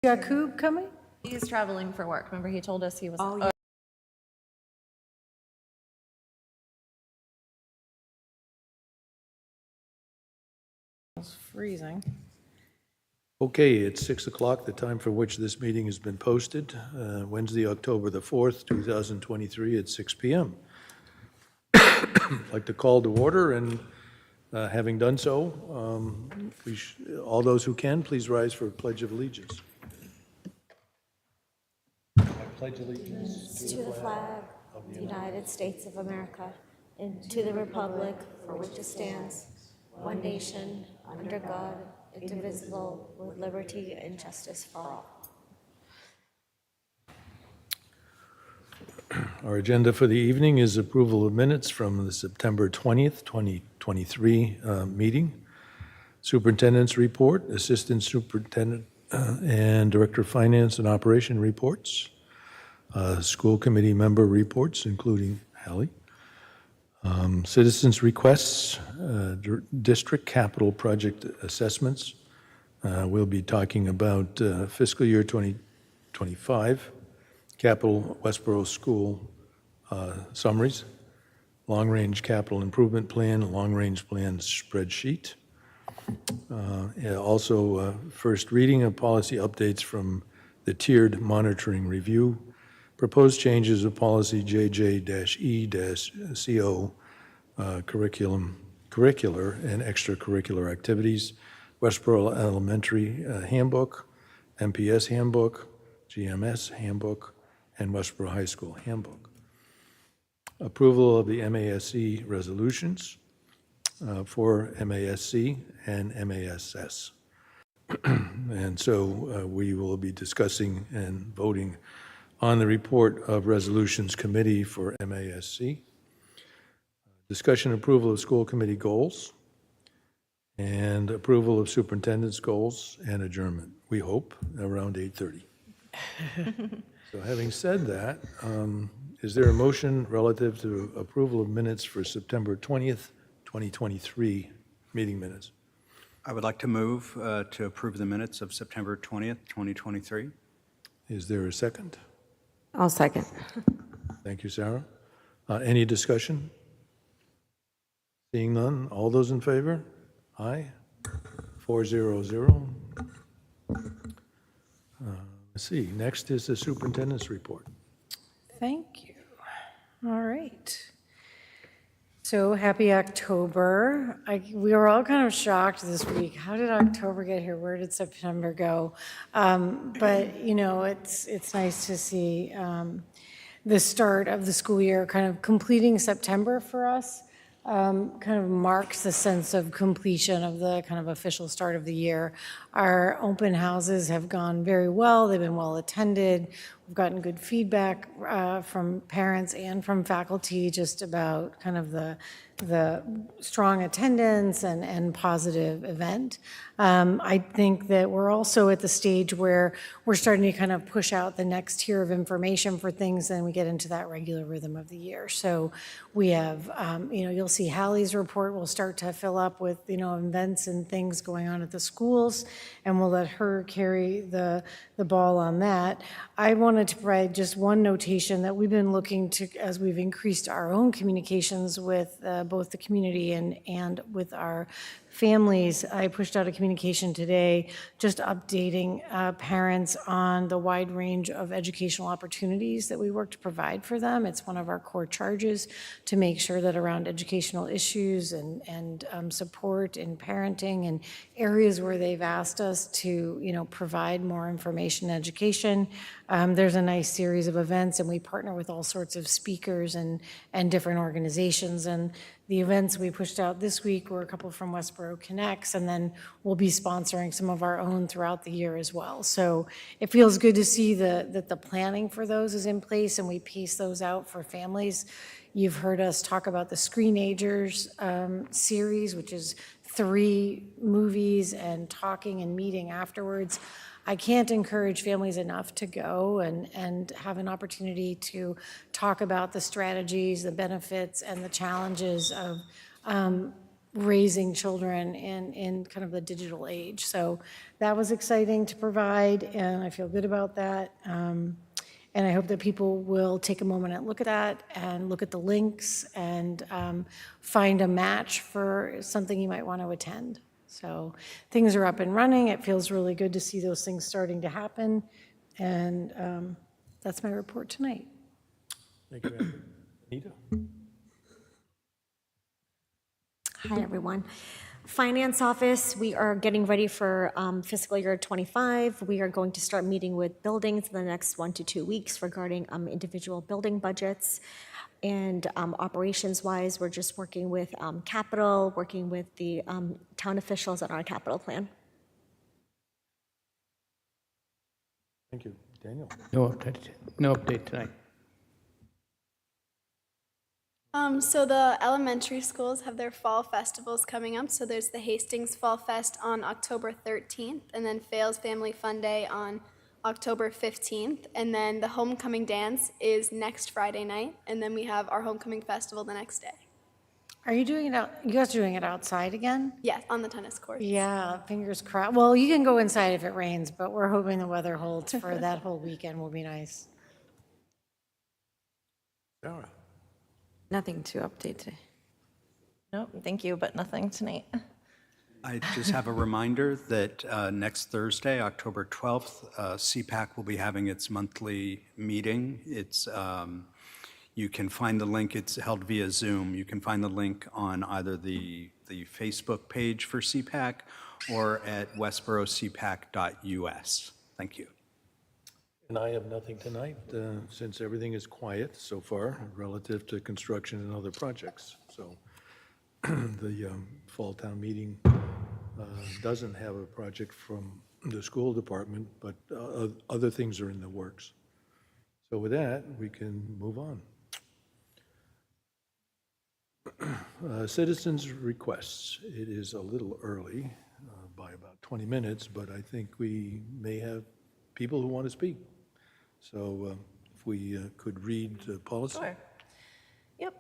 Yakub coming? He's traveling for work. Remember, he told us he was. Oh, yeah. It's freezing. Okay, it's 6 o'clock, the time for which this meeting has been posted, Wednesday, October the 4th, 2023 at 6 p.m. I'd like to call to order, and having done so, all those who can, please rise for a Pledge of Allegiance. I pledge allegiance To the flag of the United States of America and to the republic for which it stands, one nation, under God, indivisible, with liberty and justice for all. Our agenda for the evening is approval of minutes from the September 20th, 2023 meeting. Superintendent's report, Assistant Superintendent and Director of Finance and Operation reports. School committee member reports, including Hallie. Citizens' requests, district capital project assessments. We'll be talking about fiscal year 2025, capital Westborough School summaries, long-range capital improvement plan, long-range plan spreadsheet. Also, first reading of policy updates from the tiered monitoring review, proposed changes of policy JJ-E-CO, curricular and extracurricular activities, Westborough Elementary Handbook, MPS Handbook, GMS Handbook, and Westborough High School Handbook. Approval of the MASC resolutions for MASC and MASS. And so we will be discussing and voting on the report of Resolutions Committee for MASC. Discussion approval of school committee goals and approval of superintendent's goals and adjournment, we hope, around 8:30. So having said that, is there a motion relative to approval of minutes for September 20th, 2023 meeting minutes? I would like to move to approve the minutes of September 20th, 2023. Is there a second? I'll second. Thank you, Sarah. Any discussion? Seeing none, all those in favor? Aye. 400. Let's see, next is the superintendent's report. Thank you. All right. So happy October. We were all kind of shocked this week. How did October get here? Where did September go? But, you know, it's nice to see the start of the school year kind of completing September for us. Kind of marks the sense of completion of the kind of official start of the year. Our open houses have gone very well. They've been well attended. We've gotten good feedback from parents and from faculty just about kind of the strong attendance and positive event. I think that we're also at the stage where we're starting to kind of push out the next tier of information for things, and we get into that regular rhythm of the year. So we have, you'll see Hallie's report will start to fill up with, events and things going on at the schools, and we'll let her carry the ball on that. I wanted to provide just one notation that we've been looking to, as we've increased our own communications with both the community and with our families. I pushed out a communication today just updating parents on the wide range of educational opportunities that we work to provide for them. It's one of our core charges to make sure that around educational issues and support in parenting and areas where they've asked us to provide more information and education. There's a nice series of events, and we partner with all sorts of speakers and different organizations. And the events we pushed out this week were a couple from Westborough Connects, and then we'll be sponsoring some of our own throughout the year as well. So it feels good to see that the planning for those is in place, and we pace those out for families. You've heard us talk about the Screenagers series, which is 3 movies and talking and meeting afterwards. I can't encourage families enough to go and have an opportunity to talk about the strategies, the benefits, and the challenges of raising children in kind of the digital age. So that was exciting to provide, and I feel good about that. And I hope that people will take a moment and look at that and look at the links and find a match for something you might want to attend. So things are up and running. It feels really good to see those things starting to happen. And that's my report tonight. Thank you, Amber. Anita? Hi, everyone. Finance office, we are getting ready for fiscal year '25. We are going to start meeting with buildings in the next 1 to 2 weeks regarding individual building budgets. And operations-wise, we're just working with capital, working with the town officials on our capital plan. Thank you. Daniel? No update tonight. So the elementary schools have their fall festivals coming up. So there's the Hastings Fall Fest on October 13th, and then Fales Family Fun Day on October 15th, and then the homecoming dance is next Friday night, and then we have our homecoming festival the next day. Are you doing it out, you guys are doing it outside again? Yes, on the tennis court. Yeah, fingers crossed. Well, you can go inside if it rains, but we're hoping the weather holds for that whole weekend will be nice. Sarah? Nothing to update today. Nope, thank you, but nothing tonight. I just have a reminder that next Thursday, October 12th, CPAC will be having its monthly meeting. You can find the link, it's held via Zoom. You can find the link on either the Facebook page for CPAC or at westboroughcpac.us. Thank you. And I have nothing tonight, since everything is quiet so far relative to construction and other projects. So the fall town meeting doesn't have a project from the school department, but other things are in the works. So with that, we can move on. Citizens' requests. It is a little early by about 20 minutes, but I think we may have people who want to speak. So if we could read the policy. Sure. Yep.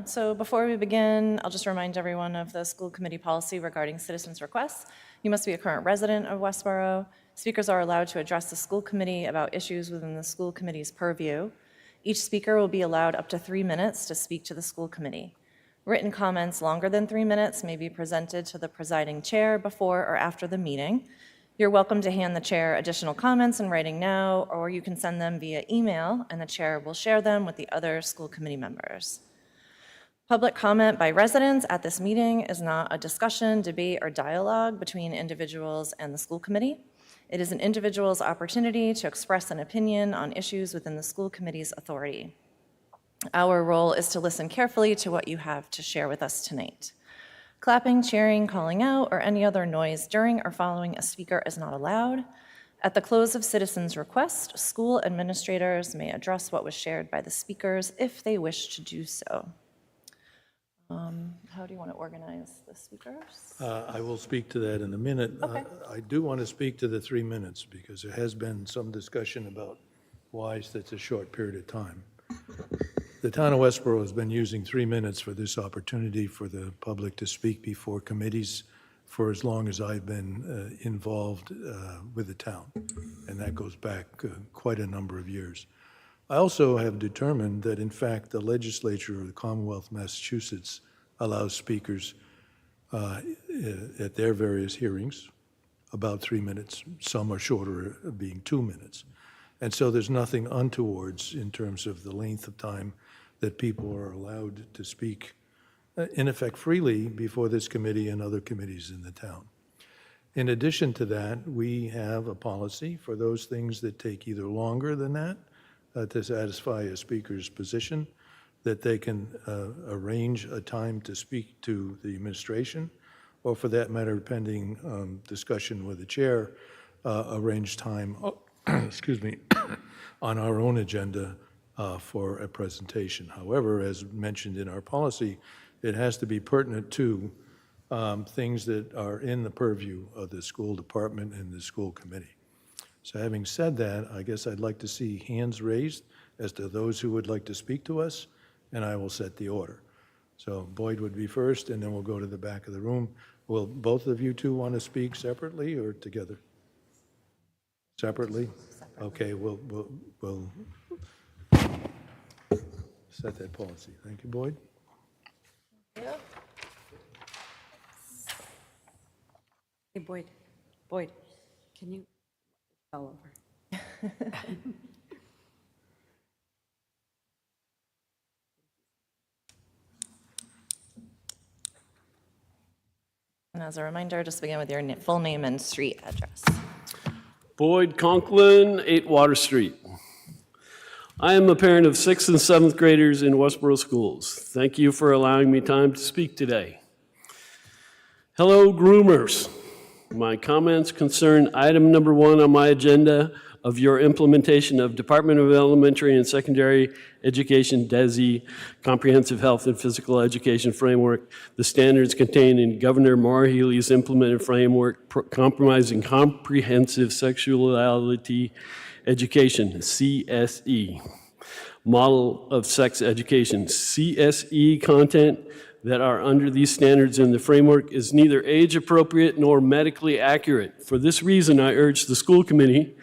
So before we begin, I'll just remind everyone of the school committee policy regarding citizens' requests. You must be a current resident of Westborough. Speakers are allowed to address the school committee about issues within the school committee's purview. Each speaker will be allowed up to 3 minutes to speak to the school committee. Written comments longer than 3 minutes may be presented to the presiding chair before or after the meeting. You're welcome to hand the chair additional comments in writing now, or you can send them via email, and the chair will share them with the other school committee members. Public comment by residents at this meeting is not a discussion, debate, or dialogue between individuals and the school committee. It is an individual's opportunity to express an opinion on issues within the school committee's authority. Our role is to listen carefully to what you have to share with us tonight. Clapping, cheering, calling out, or any other noise during or following a speaker is not allowed. At the close of citizens' request, school administrators may address what was shared by the speakers if they wish to do so. How do you want to organize the speakers? I will speak to that in a minute. Okay. I do want to speak to the 3 minutes because there has been some discussion about why such a short period of time. The town of Westborough has been using 3 minutes for this opportunity for the public to speak before committees for as long as I've been involved with the town, and that goes back quite a number of years. I also have determined that, in fact, the legislature of the Commonwealth of Massachusetts allows speakers at their various hearings about 3 minutes. Some are shorter, being 2 minutes. And so there's nothing untowards in terms of the length of time that people are allowed to speak, in effect, freely before this committee and other committees in the town. In addition to that, we have a policy for those things that take either longer than that to satisfy a speaker's position, that they can arrange a time to speak to the administration, or for that matter, pending discussion with the chair, arrange time, excuse me, on our own agenda for a presentation. However, as mentioned in our policy, it has to be pertinent to things that are in the purview of the school department and the school committee. So having said that, I guess I'd like to see hands raised as to those who would like to speak to us, and I will set the order. So Boyd would be first, and then we'll go to the back of the room. Will both of you two want to speak separately or together? Separately? Okay, we'll set that policy. Thank you, Boyd. Hey, Boyd, can you, fell over. And as a reminder, just begin with your full name and street address. Boyd Conklin, 8 Water Street. I am a parent of 6th and 7th graders in Westborough schools. Thank you for allowing me time to speak today. Hello, groomers. My comments concern item number 1 on my agenda of your implementation of Department of Elementary and Secondary Education DESE Comprehensive Health and Physical Education Framework, the standards contained in Governor Maura Healey's implemented framework compromising comprehensive sexuality education, CSE, model of sex education. CSE content that are under these standards in the framework is neither age appropriate nor medically accurate. For this reason, I urge the school committee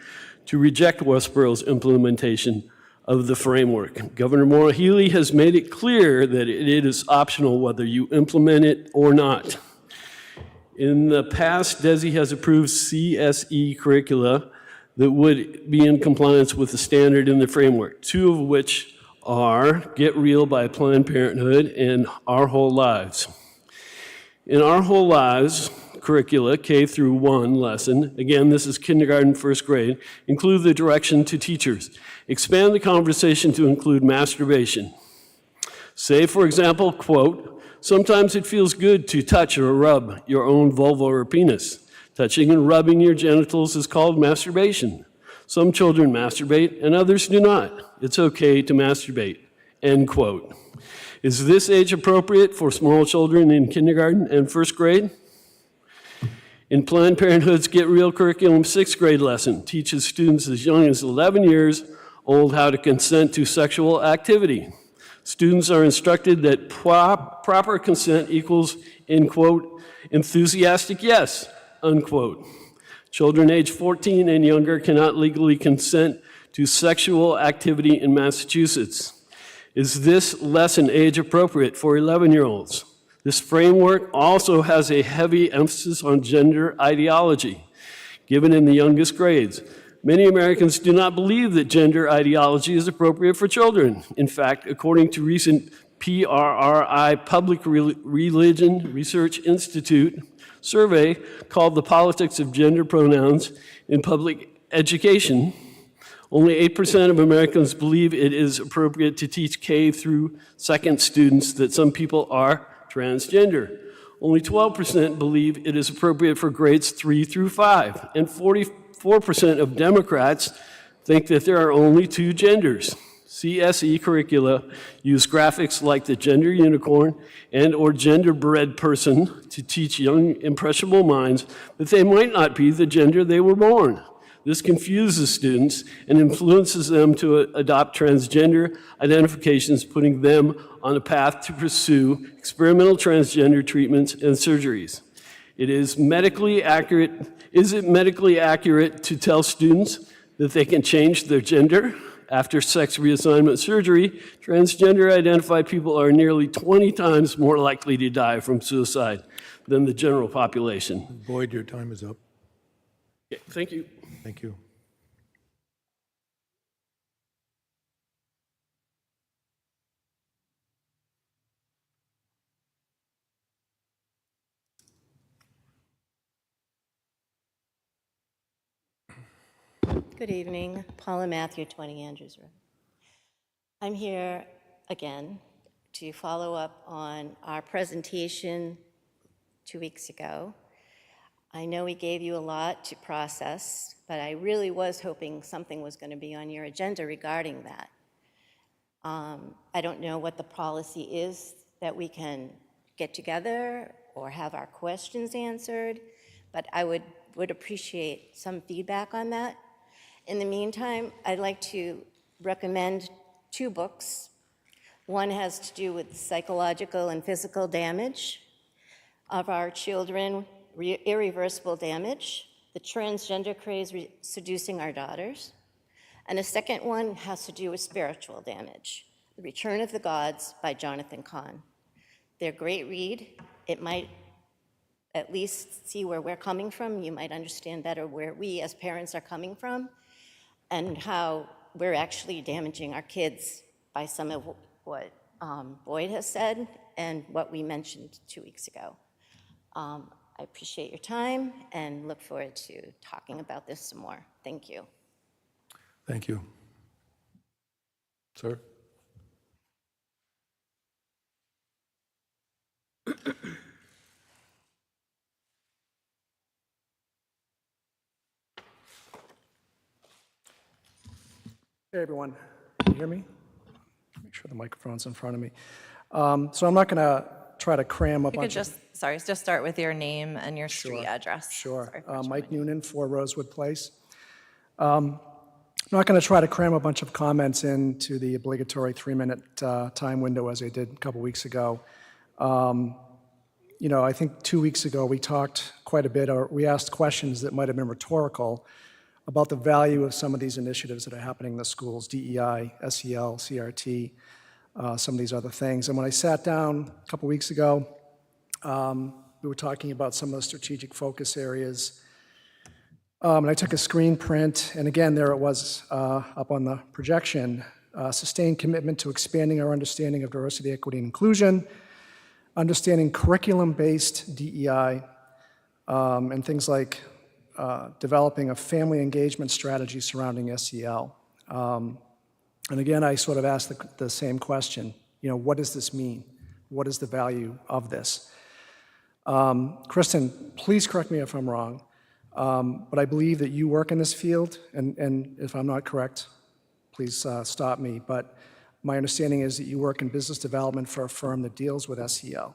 to reject Westborough's implementation of the framework. Governor Maura Healey has made it clear that it is optional whether you implement it or not. In the past, DESE has approved CSE curricula that would be in compliance with the standard in the framework, 2 of which are Get Real by Planned Parenthood and Our Whole Lives. In Our Whole Lives curricula, K through 1 lesson, again, this is kindergarten, 1st grade, include the direction to teachers. Expand the conversation to include masturbation. Say, for example, quote, sometimes it feels good to touch or rub your own vulva or penis. Touching and rubbing your genitals is called masturbation. Some children masturbate and others do not. It's okay to masturbate, end quote. Is this age appropriate for small children in kindergarten and 1st grade? In Planned Parenthood's Get Real curriculum, 6th grade lesson teaches students as young as 11 years old how to consent to sexual activity. Students are instructed that proper consent equals, in quote, enthusiastic yes, unquote. Children age 14 and younger cannot legally consent to sexual activity in Massachusetts. Is this lesson age appropriate for 11-year-olds? This framework also has a heavy emphasis on gender ideology, given in the youngest grades. Many Americans do not believe that gender ideology is appropriate for children. In fact, according to recent PRRI Public Religion Research Institute survey called The Politics of Gender Pronouns in Public Education, only 8% of Americans believe it is appropriate to teach K through 2nd students that some people are transgender. Only 12% believe it is appropriate for grades 3 through 5, and 44% of Democrats think that there are only 2 genders. CSE curricula use graphics like the gender unicorn and or gender-bred person to teach young, impressionable minds that they might not be the gender they were born. This confuses students and influences them to adopt transgender identifications, putting them on a path to pursue experimental transgender treatments and surgeries. Is it medically accurate to tell students that they can change their gender? After sex reassignment surgery, transgender identified people are nearly 20 times more likely to die from suicide than the general population. Boyd, your time is up. Okay, thank you. Thank you. Good evening, Paula Matthew, 20 Andrews Road. I'm here again to follow up on our presentation 2 weeks ago. I know we gave you a lot to process, but I really was hoping something was going to be on your agenda regarding that. I don't know what the policy is that we can get together or have our questions answered, but I would appreciate some feedback on that. In the meantime, I'd like to recommend 2 books. One has to do with psychological and physical damage of our children, irreversible damage, the transgender craze seducing our daughters. And the second one has to do with spiritual damage, The Return of the Gods by Jonathan Cahn. They're a great read. It might at least see where we're coming from. You might understand better where we as parents are coming from and how we're actually damaging our kids by some of what Boyd has said and what we mentioned 2 weeks ago. I appreciate your time and look forward to talking about this some more. Thank you. Thank you. Sir? Hey, everyone. Can you hear me? Make sure the microphone's in front of me. So I'm not going to try to cram a You could bunch just, sorry, just start with your name and your street Sure, address. Sure. Sorry for Mike jumping in. Noonan, 4 Rosewood Place. I'm not going to try to cram a bunch of comments into the obligatory 3-minute time window as I did a couple weeks ago. You know, I think 2 weeks ago we talked quite a bit, or we asked questions that might have been rhetorical about the value of some of these initiatives that are happening in the schools, DEI, SEL, CRT, some of these other things. And when I sat down a couple weeks ago, we were talking about some of the strategic focus areas. And I took a screen print, and again, there it was up on the projection, sustained commitment to expanding our understanding of diversity, equity, and inclusion, understanding curriculum-based DEI, and things like developing a family engagement strategy surrounding SEL. And again, I sort of asked the same question, you know, what does this mean? What is the value of this? Kristen, please correct me if I'm wrong, but I believe that you work in this field, and if I'm not correct, please stop me, but my understanding is that you work in business development for a firm that deals with SEL.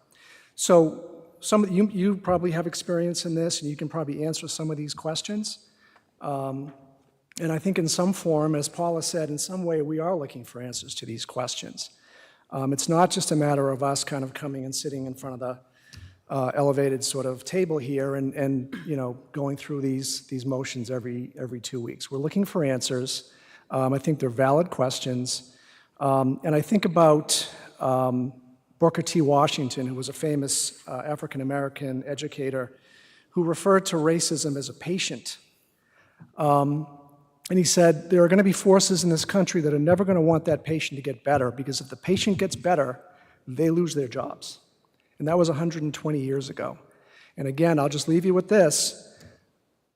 So you probably have experience in this, and you can probably answer some of these questions. And I think in some form, as Paula said, in some way, we are looking for answers to these questions. It's not just a matter of us kind of coming and sitting in front of the elevated sort of table here and you know, going through these motions every 2 weeks. We're looking for answers. I think they're valid questions. And I think about Booker T. Washington, who was a famous African-American educator who referred to racism as a patient. And he said, there are going to be forces in this country that are never going to want that patient to get better, because if the patient gets better, they lose their jobs. And that was 120 years ago. And again, I'll just leave you with this.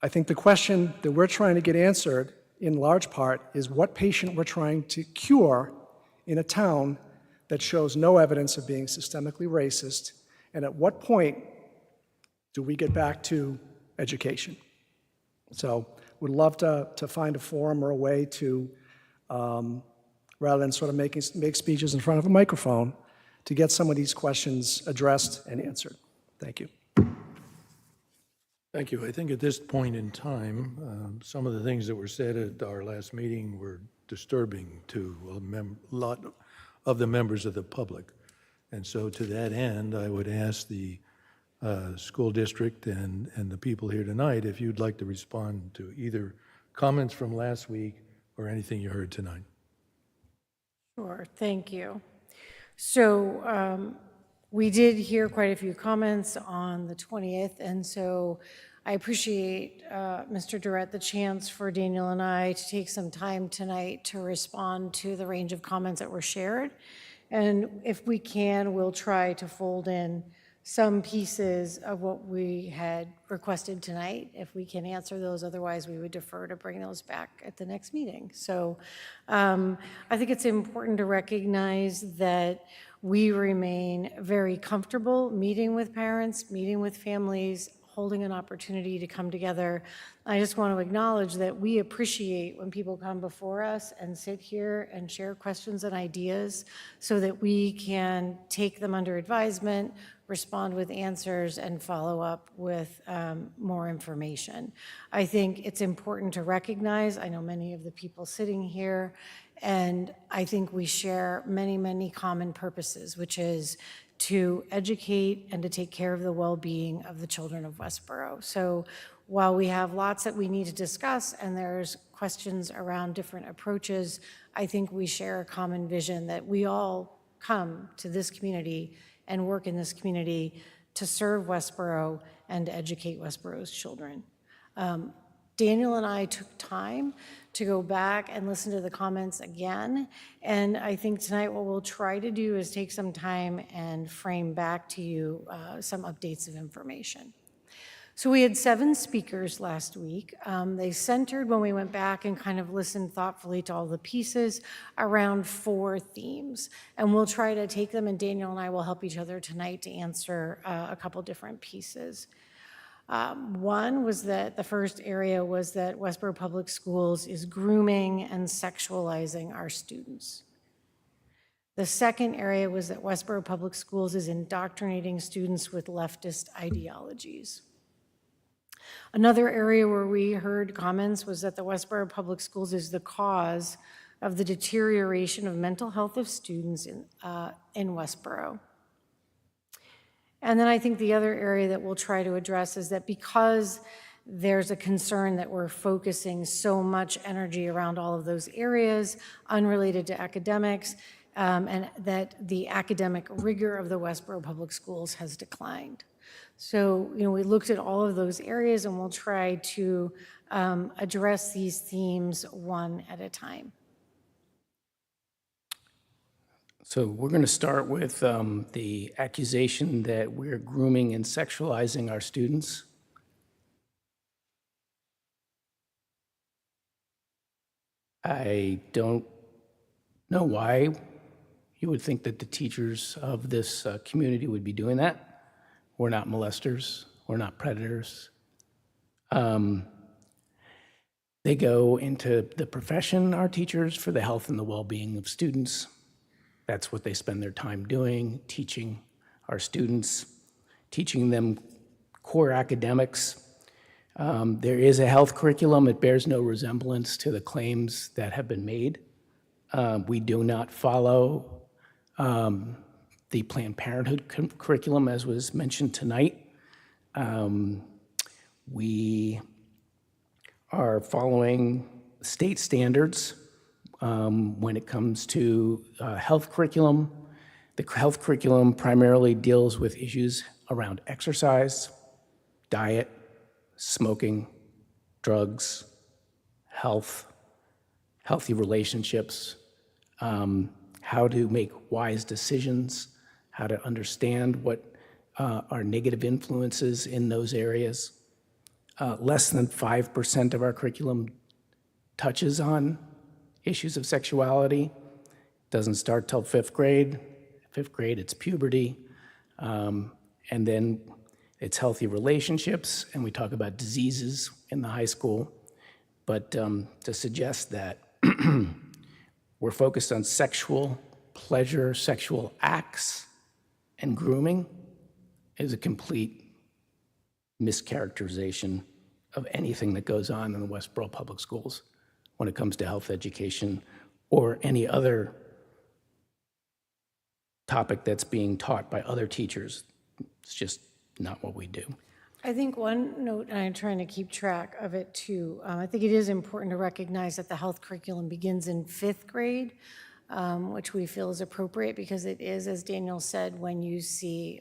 I think the question that we're trying to get answered, in large part, is what patient we're trying to cure in a town that shows no evidence of being systemically racist, and at what point do we get back to education? So would love to find a forum or a way to, rather than sort of make speeches in front of a microphone, to get some of these questions addressed and answered. Thank you. Thank you. I think at this point in time, some of the things that were said at our last meeting were disturbing to a lot of the members of the public. And so to that end, I would ask the school district and the people here tonight if you'd like to respond to either comments from last week or anything you heard tonight. Sure, thank you. So we did hear quite a few comments on the 20th, and so I appreciate, Mr. Durrett, the chance for Daniel and I to take some time tonight to respond to the range of comments that were shared. And if we can, we'll try to fold in some pieces of what we had requested tonight, if we can answer those. Otherwise, we would defer to bring those back at the next meeting. So I think it's important to recognize that we remain very comfortable meeting with parents, meeting with families, holding an opportunity to come together. I just want to acknowledge that we appreciate when people come before us and sit here and share questions and ideas so that we can take them under advisement, respond with answers, and follow up with more information. I think it's important to recognize, I know many of the people sitting here, and I think we share many, many common purposes, which is to educate and to take care of the well-being of the children of Westborough. So while we have lots that we need to discuss and there's questions around different approaches, I think we share a common vision that we all come to this community and work in this community to serve Westborough and to educate Westborough's children. Daniel and I took time to go back and listen to the comments again, and I think tonight what we'll try to do is take some time and frame back to you some updates of information. So we had 7 speakers last week. They centered, when we went back and kind of listened thoughtfully to all the pieces, around 4 themes. And we'll try to take them, and Daniel and I will help each other tonight to answer a couple different pieces. One was that the first area was that Westborough Public Schools is grooming and sexualizing our students. The second area was that Westborough Public Schools is indoctrinating students with leftist ideologies. Another area where we heard comments was that the Westborough Public Schools is the cause of the deterioration of mental health of students in Westborough. And then I think the other area that we'll try to address is that because there's a concern that we're focusing so much energy around all of those areas unrelated to academics, and that the academic rigor of the Westborough Public Schools has declined. So, we looked at all of those areas, and we'll try to address these themes one at a time. So we're going to start with the accusation that we're grooming and sexualizing our students. I don't know why you would think that the teachers of this community would be doing that. We're not molesters. We're not predators. They go into the profession, our teachers, for the health and the well-being of students. That's what they spend their time doing, teaching our students, teaching them core academics. There is a health curriculum. It bears no resemblance to the claims that have been made. We do not follow the Planned Parenthood curriculum, as was mentioned tonight. We are following state standards when it comes to health curriculum. The health curriculum primarily deals with issues around exercise, diet, smoking, drugs, health, healthy relationships, how to make wise decisions, how to understand what are negative influences in those areas. Less than 5% of our curriculum touches on issues of sexuality. Doesn't start till 5th grade. 5th grade, it's puberty. And then it's healthy relationships, and we talk about diseases in the high school. But to suggest that we're focused on sexual pleasure, sexual acts, and grooming is a complete mischaracterization of anything that goes on in the Westborough Public Schools when it comes to health education or any other topic that's being taught by other teachers. It's just not what we do. I think one note, and I'm trying to keep track of it too, I think it is important to recognize that the health curriculum begins in 5th grade, which we feel is appropriate because it is, as Daniel said, when you see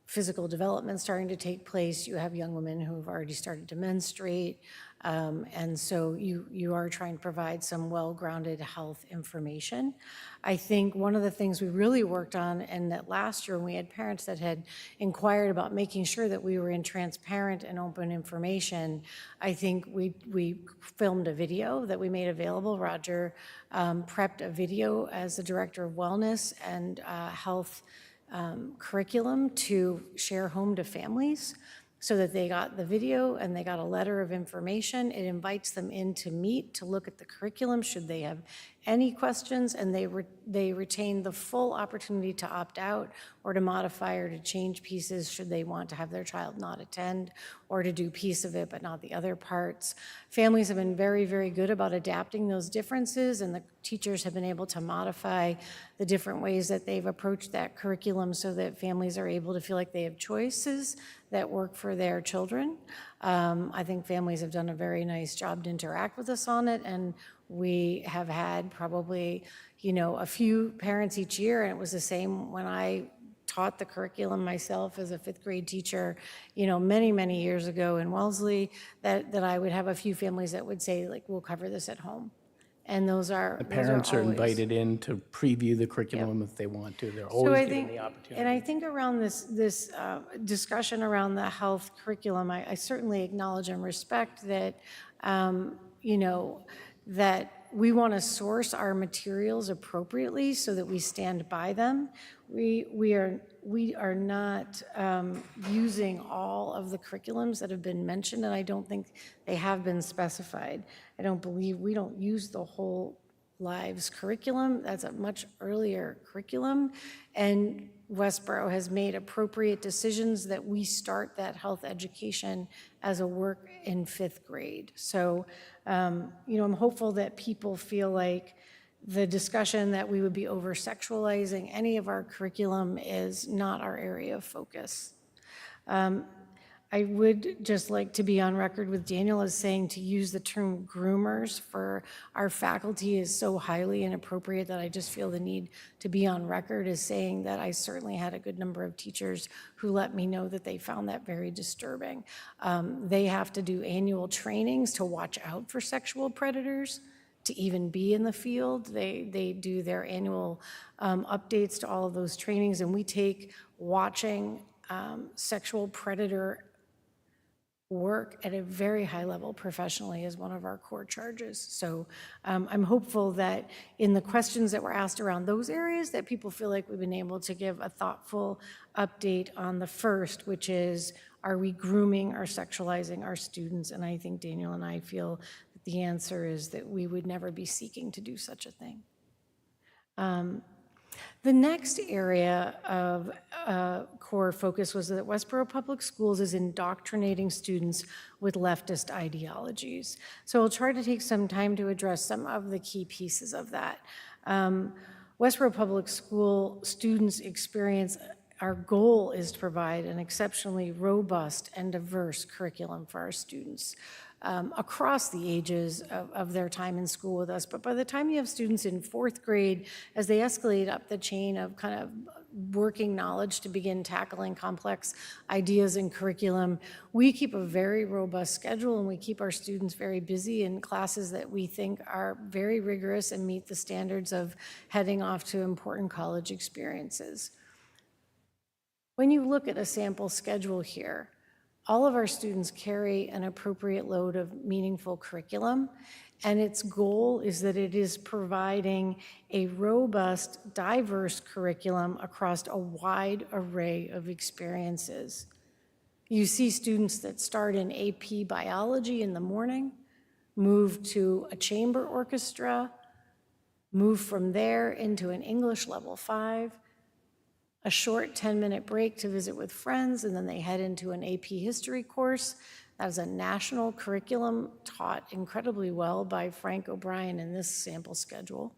physical development starting to take place, you have young women who have already started to menstruate, and so you are trying to provide some well-grounded health information. I think one of the things we really worked on, and that last year when we had parents that had inquired about making sure that we were in transparent and open information, I think we filmed a video that we made available. Roger prepped a video as the Director of Wellness and Health curriculum to share home to families. so that they got the video and they got a letter of information. It invites them in to meet, to look at the curriculum, should they have any questions, and they retain the full opportunity to opt out or to modify or to change pieces should they want to have their child not attend, or to do piece of it but not the other parts. Families have been very, very good about adapting those differences, and the teachers have been able to modify the different ways that they've approached that curriculum so that families are able to feel like they have choices that work for their children. I think families have done a very nice job to interact with us on it, and we have had probably, a few parents each year, and it was the same when I taught the curriculum myself as a 5th grade teacher, many, many years ago in Wellesley, that I would have a few families that would say, like, we'll cover this at home. And those are Parents are always invited in to preview the curriculum if they want to. They're always given the opportunity. And I think around this discussion around the health curriculum, I certainly acknowledge and respect that, that we want to source our materials appropriately so that we stand by them. We are not using all of the curriculums that have been mentioned, and I don't think they have been specified. I don't believe we don't use the whole lives curriculum. That's a much earlier curriculum, and Westborough has made appropriate decisions that we start that health education as a work in 5th grade. So, I'm hopeful that people feel like the discussion that we would be over-sexualizing any of our curriculum is not our area of focus. I would just like to be on record with Daniel as saying to use the term groomers for our faculty is so highly inappropriate that I just feel the need to be on record as saying that I certainly had a good number of teachers who let me know that they found that very disturbing. They have to do annual trainings to watch out for sexual predators, to even be in the field. They do their annual updates to all of those trainings, and we take watching sexual predator work at a very high level professionally as one of our core charges. So I'm hopeful that in the questions that were asked around those areas that people feel like we've been able to give a thoughtful update on the first, which is, are we grooming or sexualizing our students? And I think Daniel and I feel that the answer is that we would never be seeking to do such a thing. The next area of core focus was that Westborough Public Schools is indoctrinating students with leftist ideologies. So I'll try to take some time to address some of the key pieces of that. Westborough Public School students experience, our goal is to provide an exceptionally robust and diverse curriculum for our students. Across the ages of their time in school with us. But by the time you have students in 4th grade, as they escalate up the chain of kind of working knowledge to begin tackling complex ideas in curriculum, we keep a very robust schedule and we keep our students very busy in classes that we think are very rigorous and meet the standards of heading off to important college experiences. When you look at a sample schedule here, all of our students carry an appropriate load of meaningful curriculum, and its goal is that it is providing a robust, diverse curriculum across a wide array of experiences. You see students that start in AP biology in the morning, move to a chamber orchestra, move from there into an English level 5, a short 10-minute break to visit with friends, and then they head into an AP history course. That is a national curriculum taught incredibly well by Frank O'Brien in this sample schedule.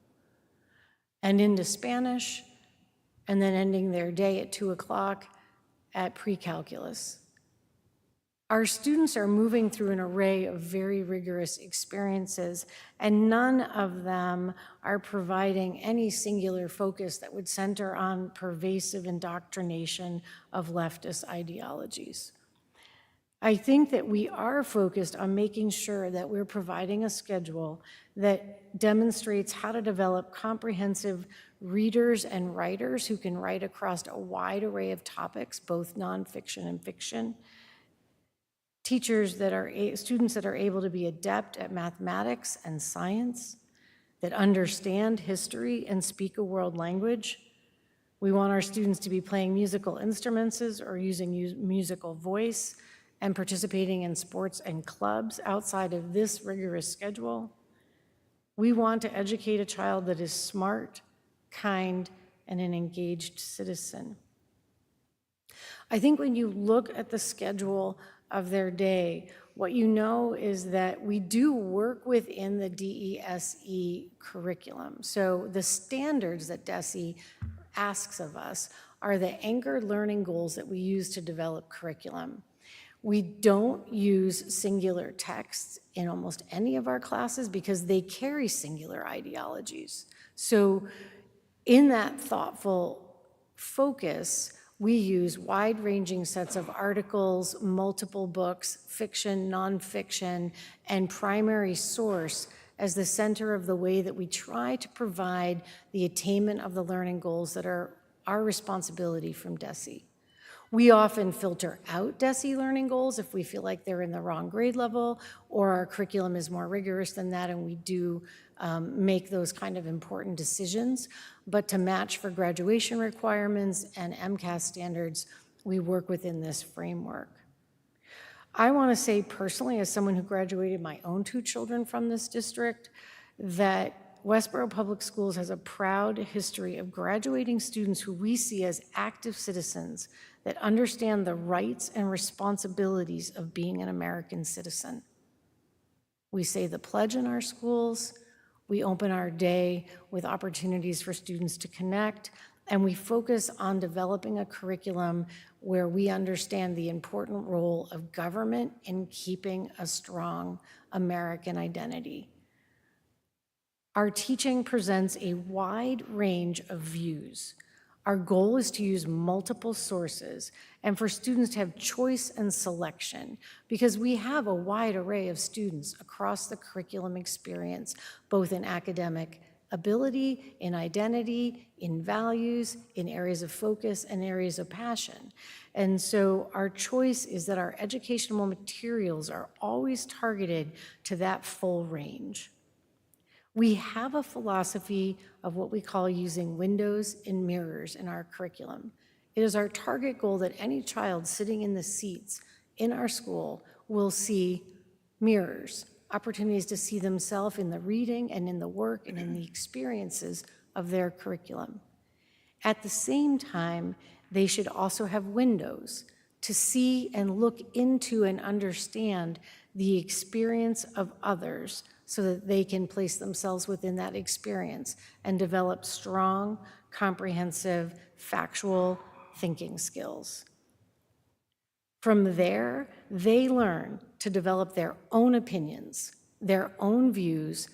And into Spanish, and then ending their day at 2 o'clock at pre-calculus. Our students are moving through an array of very rigorous experiences, and none of them are providing any singular focus that would center on pervasive indoctrination of leftist ideologies. I think that we are focused on making sure that we're providing a schedule that demonstrates how to develop comprehensive readers and writers who can write across a wide array of topics, both nonfiction and fiction. Teachers that are, students that are able to be adept at mathematics and science, that understand history and speak a world language. We want our students to be playing musical instruments or using musical voice and participating in sports and clubs outside of this rigorous schedule. We want to educate a child that is smart, kind, and an engaged citizen. I think when you look at the schedule of their day, what you know is that we do work within the DESE curriculum. So the standards that DESE asks of us are the anchored learning goals that we use to develop curriculum. We don't use singular texts in almost any of our classes because they carry singular ideologies. So in that thoughtful focus, we use wide-ranging sets of articles, multiple books, fiction, nonfiction, and primary source as the center of the way that we try to provide the attainment of the learning goals that are our responsibility from DESE. We often filter out DESE learning goals if we feel like they're in the wrong grade level or our curriculum is more rigorous than that, and we do make those kind of important decisions. But to match for graduation requirements and MCAS standards, we work within this framework. I want to say personally, as someone who graduated my own 2 children from this district, that Westborough Public Schools has a proud history of graduating students who we see as active citizens that understand the rights and responsibilities of being an American citizen. We say the pledge in our schools, we open our day with opportunities for students to connect, and we focus on developing a curriculum where we understand the important role of government in keeping a strong American identity. Our teaching presents a wide range of views. Our goal is to use multiple sources and for students to have choice and selection because we have a wide array of students across the curriculum experience, both in academic ability, in identity, in values, in areas of focus, and areas of passion. And so our choice is that our educational materials are always targeted to that full range. We have a philosophy of what we call using windows and mirrors in our curriculum. It is our target goal that any child sitting in the seats in our school will see mirrors, opportunities to see themselves in the reading and in the work and in the experiences of their curriculum. At the same time, they should also have windows to see and look into and understand the experience of others so that they can place themselves within that experience and develop strong, comprehensive, factual thinking skills. From there, they learn to develop their own opinions, their own views,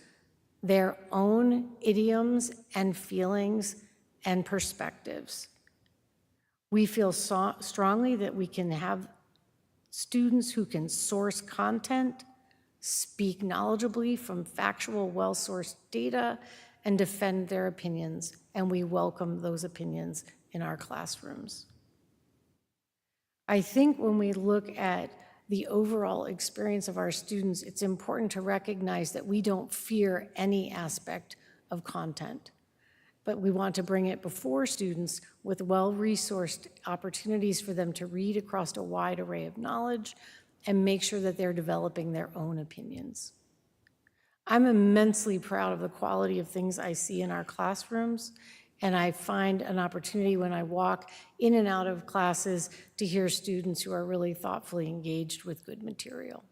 their own idioms and feelings and perspectives. We feel strongly that we can have students who can source content, speak knowledgeably from factual, well-sourced data, and defend their opinions, and we welcome those opinions in our classrooms. I think when we look at the overall experience of our students, it's important to recognize that we don't fear any aspect of content, but we want to bring it before students with well-resourced opportunities for them to read across a wide array of knowledge and make sure that they're developing their own opinions. I'm immensely proud of the quality of things I see in our classrooms, and I find an opportunity when I walk in and out of classes to hear students who are really thoughtfully engaged with good material.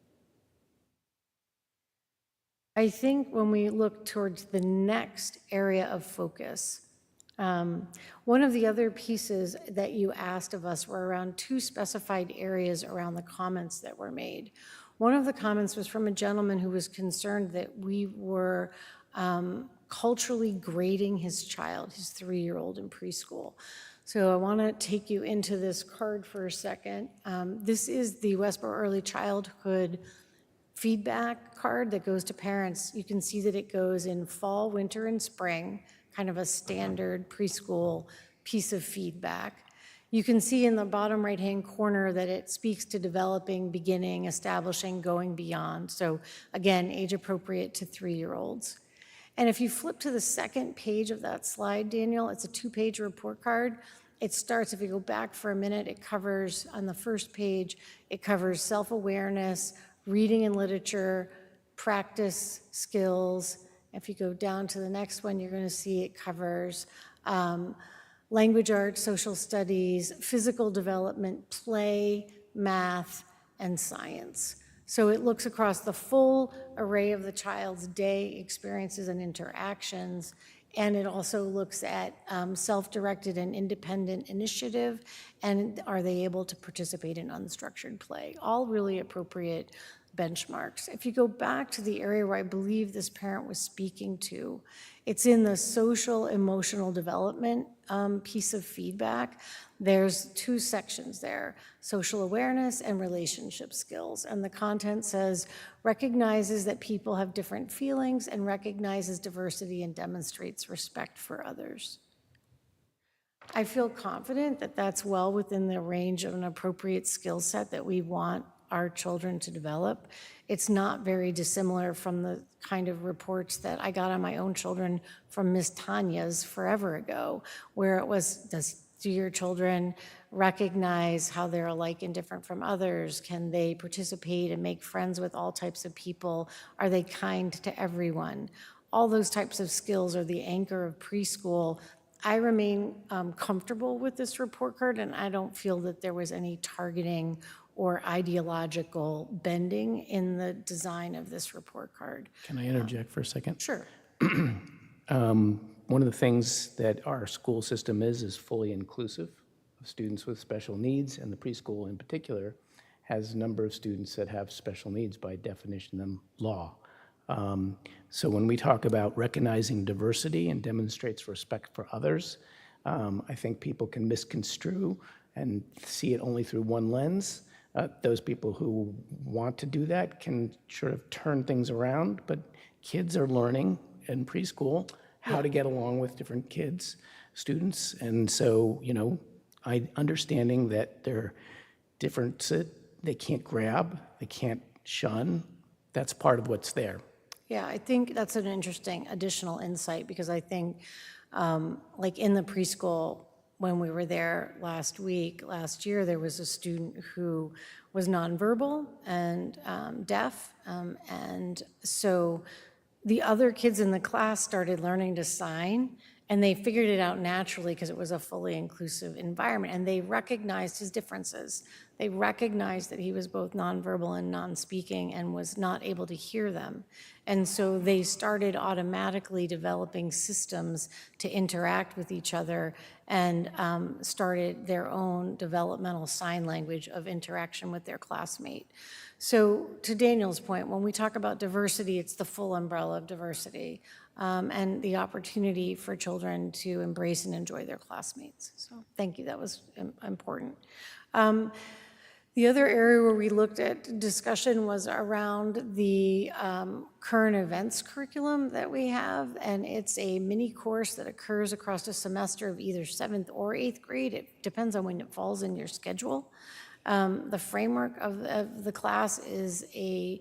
I think when we look towards the next area of focus, one of the other pieces that you asked of us were around 2 specified areas around the comments that were made. One of the comments was from a gentleman who was concerned that we were culturally grading his child, his 3-year-old in preschool. So I want to take you into this card for a second. This is the Westborough Early Childhood feedback card that goes to parents. You can see that it goes in fall, winter, and spring, kind of a standard preschool piece of feedback. You can see in the bottom right-hand corner that it speaks to developing, beginning, establishing, going beyond. So again, age appropriate to 3-year-olds. And if you flip to the second page of that slide, Daniel, it's a 2-page report card. It starts, if you go back for a minute, it covers, on the first page, it covers self-awareness, reading and literature, practice skills. If you go down to the next one, you're going to see it covers language arts, social studies, physical development, play, math, and science. So it looks across the full array of the child's day experiences and interactions, and it also looks at self-directed and independent initiative, and are they able to participate in unstructured play? All really appropriate benchmarks. If you go back to the area where I believe this parent was speaking to, it's in the social emotional development piece of feedback. There's 2 sections there, social awareness and relationship skills. And the content says, recognizes that people have different feelings and recognizes diversity and demonstrates respect for others. I feel confident that that's well within the range of an appropriate skill set that we want our children to develop. It's not very dissimilar from the kind of reports that I got on my own children from Miss Tanya's forever ago, where it was, do your children recognize how they're alike and different from others? Can they participate and make friends with all types of people? Are they kind to everyone? All those types of skills are the anchor of preschool. I remain comfortable with this report card, and I don't feel that there was any targeting or ideological bending in the design of this report card. Can I interject for a second? Sure. One of the things that our school system is fully inclusive of students with special needs, and the preschool in particular has a number of students that have special needs by definition of law. So when we talk about recognizing diversity and demonstrates respect for others, I think people can misconstrue and see it only through one lens. Those people who want to do that can sort of turn things around, but kids are learning in preschool how to get along with different kids, students, and so, understanding that they're different, they can't grab, they can't shun, that's part of what's there. Yeah, I think that's an interesting additional insight, because I think, like in the preschool, when we were there last year, there was a student who was nonverbal and deaf, and so the other kids in the class started learning to sign, and they figured it out naturally because it was a fully inclusive environment, and they recognized his differences. They recognized that he was both nonverbal and non-speaking and was not able to hear them. And so they started automatically developing systems to interact with each other and started their own developmental sign language of interaction with their classmate. So to Daniel's point, when we talk about diversity, it's the full umbrella of diversity and the opportunity for children to embrace and enjoy their classmates. So thank you, that was important. The other area where we looked at discussion was around the current events curriculum that we have, and it's a mini course that occurs across a semester of either 7th or 8th grade. It depends on when it falls in your schedule. The framework of the class is a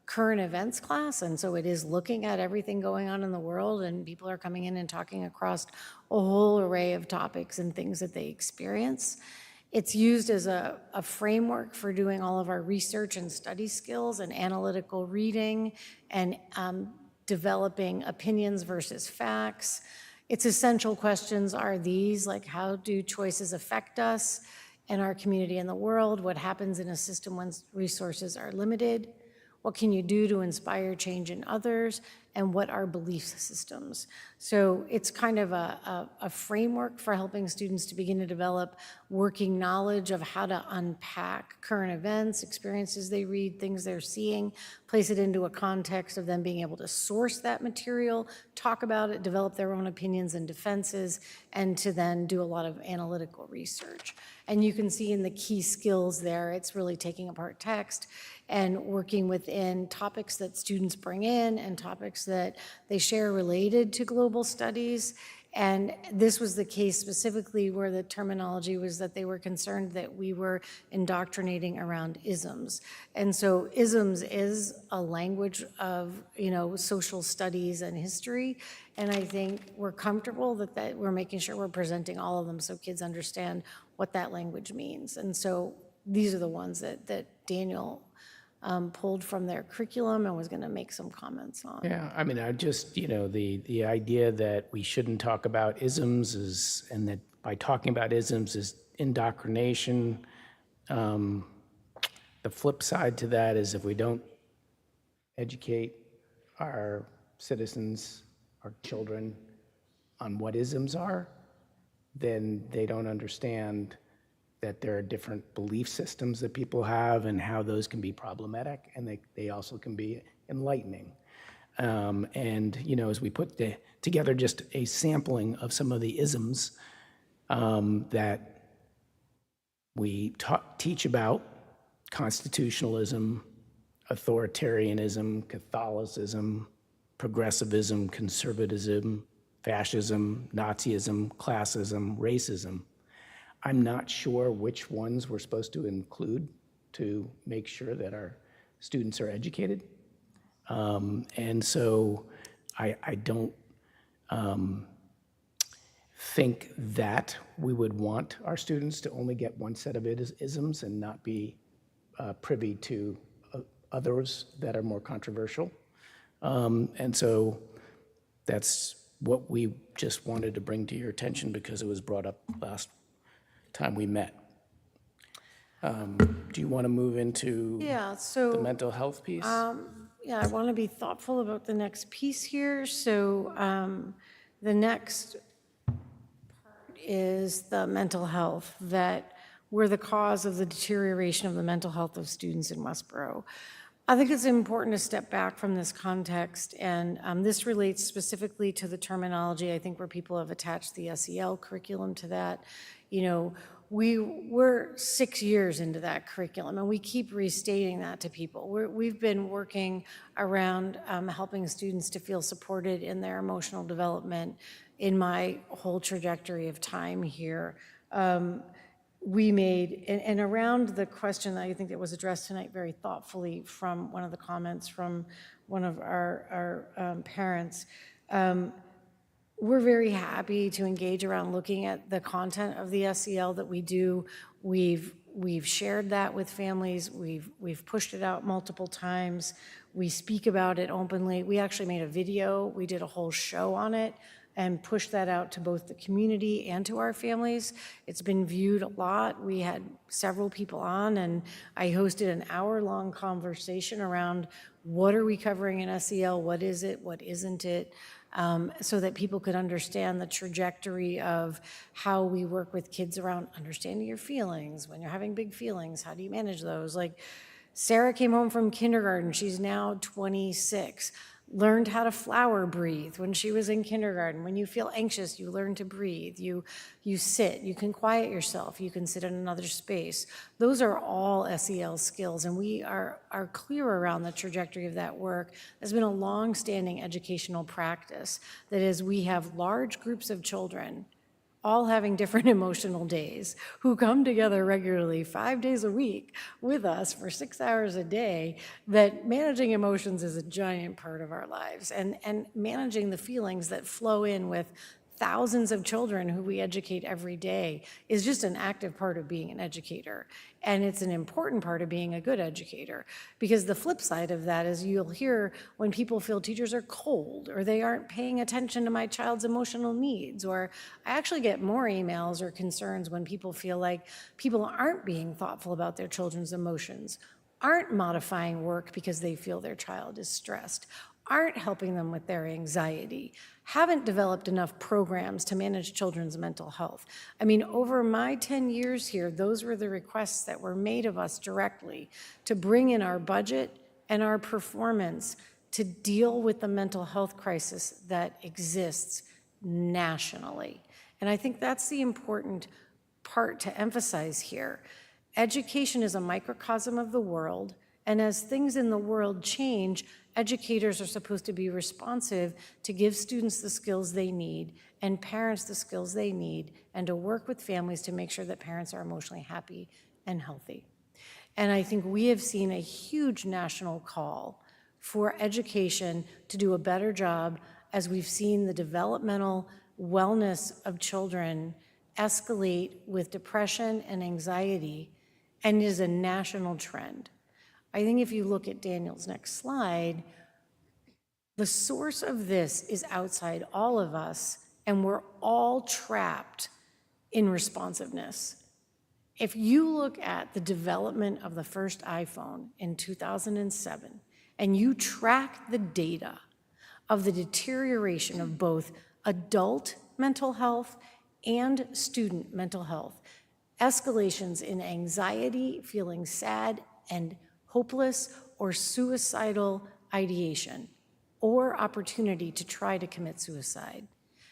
current events class, and so it is looking at everything going on in the world, and people are coming in and talking across a whole array of topics and things that they experience. It's used as a framework for doing all of our research and study skills and analytical reading and developing opinions versus facts. Its essential questions are these, like how do choices affect us and our community and the world? What happens in a system when resources are limited? What can you do to inspire change in others? And what are belief systems? So it's kind of a framework for helping students to begin to develop working knowledge of how to unpack current events, experiences they read, things they're seeing, place it into a context of them being able to source that material, talk about it, develop their own opinions and defenses, and to then do a lot of analytical research. And you can see in the key skills there, it's really taking apart text and working within topics that students bring in and topics that they share related to global studies, And this was the case specifically where the terminology was that they were concerned that we were indoctrinating around isms. And so isms is a language of, social studies and history. And I think we're comfortable that we're making sure we're presenting all of them so kids understand what that language means. And so these are the ones that Daniel pulled from their curriculum and was going to make some comments on. Yeah, I mean, I just, the idea that we shouldn't talk about isms and that by talking about isms is indoctrination. The flip side to that is if we don't educate our citizens, our children, on what isms are, then they don't understand that there are different belief systems that people have and how those can be problematic, and they also can be enlightening. As we put together just a sampling of some of the isms that we teach about: constitutionalism, authoritarianism, Catholicism, progressivism, conservatism, fascism, Nazism, classism, racism. I'm not sure which ones we're supposed to include to make sure that our students are educated. And so I don't think that we would want our students to only get one set of isms and not be privy to others that are more controversial. And so that's what we just wanted to bring to your attention because it was brought up last time we met. Do you want to move into the mental health piece? I want to be thoughtful about the next piece here. So the next part is the mental health, that we're the cause of the deterioration of the mental health of students in Westborough. I think it's important to step back from this context, and this relates specifically to the terminology, I think, where people have attached the SEL curriculum to that. We're 6 years into that curriculum, and we keep restating that to people. We've been working around helping students to feel supported in their emotional development in my whole trajectory of time here. We made, and around the question that I think that was addressed tonight very thoughtfully from one of the comments from one of our parents, we're very happy to engage around looking at the content of the SEL that we do. We've shared that with families. We've pushed it out multiple times. We speak about it openly. We actually made a video. We did a whole show on it and pushed that out to both the community and to our families. It's been viewed a lot. We had several people on, and I hosted an hour-long conversation around what are we covering in SEL, what is it, what isn't it, so that people could understand the trajectory of how we work with kids around understanding your feelings. When you're having big feelings, how do you manage those? Like, Sarah came home from kindergarten. She's now 26. Learned how to flower breathe when she was in kindergarten. When you feel anxious, you learn to breathe. You sit, you can quiet yourself, you can sit in another space. Those are all SEL skills, and we are clear around the trajectory of that work. There's been a long-standing educational practice that is, we have large groups of children all having different emotional days, who come together regularly 5 days a week with us for 6 hours a day, that managing emotions is a giant part of our lives, and managing the feelings that flow in with thousands of children who we educate every day is just an active part of being an educator. And it's an important part of being a good educator, because the flip side of that is you'll hear when people feel teachers are cold or they aren't paying attention to my child's emotional needs, or I actually get more emails or concerns when people feel like people aren't being thoughtful about their children's emotions, aren't modifying work because they feel their child is stressed, aren't helping them with their anxiety, haven't developed enough programs to manage children's mental health. I mean, over my 10 years here, those were the requests that were made of us directly to bring in our budget and our performance to deal with the mental health crisis that exists nationally. And I think that's the important part to emphasize here. Education is a microcosm of the world, And as things in the world change, educators are supposed to be responsive to give students the skills they need and parents the skills they need, and to work with families to make sure that parents are emotionally happy and healthy. And I think we have seen a huge national call for education to do a better job as we've seen the developmental wellness of children escalate with depression and anxiety, and is a national trend. I think if you look at Daniel's next slide, the source of this is outside all of us, and we're all trapped in responsiveness. If you look at the development of the first iPhone in 2007, and you track the data of the deterioration of both adult mental health and student mental health, escalations in anxiety, feeling sad and hopeless, or suicidal ideation, or opportunity to try to commit suicide,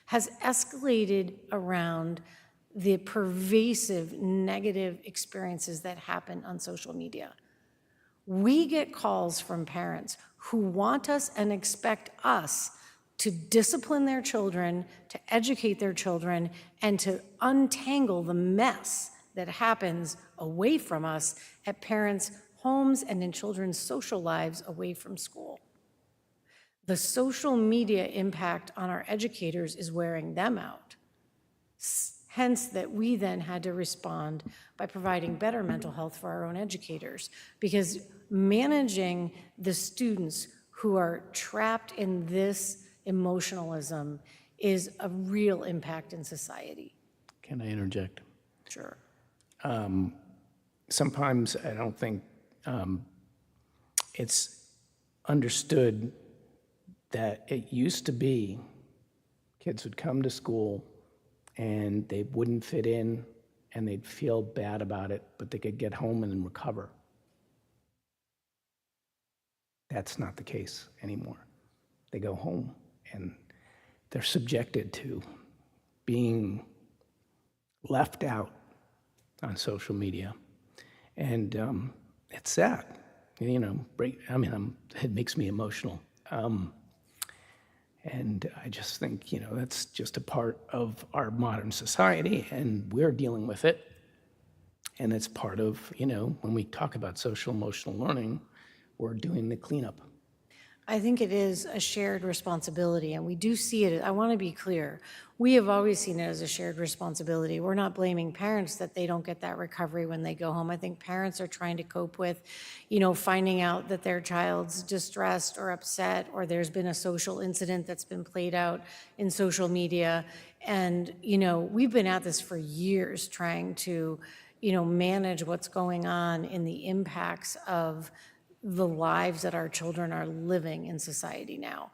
has escalated around the pervasive negative experiences that happen on social media. We get calls from parents who want us and expect us to discipline their children, to educate their children, and to untangle the mess that happens away from us at parents' homes and in children's social lives away from school. The social media impact on our educators is wearing them out. Hence that we then had to respond by providing better mental health for our own educators, because managing the students who are trapped in this emotionalism is a real impact in society. Can I interject? Sure. Sometimes I don't think it's understood that it used to be kids would come to school and they wouldn't fit in and they'd feel bad about it, but they could get home and then recover. That's not the case anymore. They go home and they're subjected to being left out on social media. And it's sad, you know, it makes me emotional. And I just think, you know, that's just a part of our modern society, and we're dealing with it. And it's part of, you know, when we talk about social emotional learning, we're doing the cleanup. I think it is a shared responsibility, and we do see it. I want to be clear. We have always seen it as a shared responsibility. We're not blaming parents that they don't get that recovery when they go home. I think parents are trying to cope with, you know, finding out that their child's distressed or upset, or there's been a social incident that's been played out in social media. And, you know, we've been at this for years trying to, you know, manage what's going on in the impacts of the lives that our children are living in society now.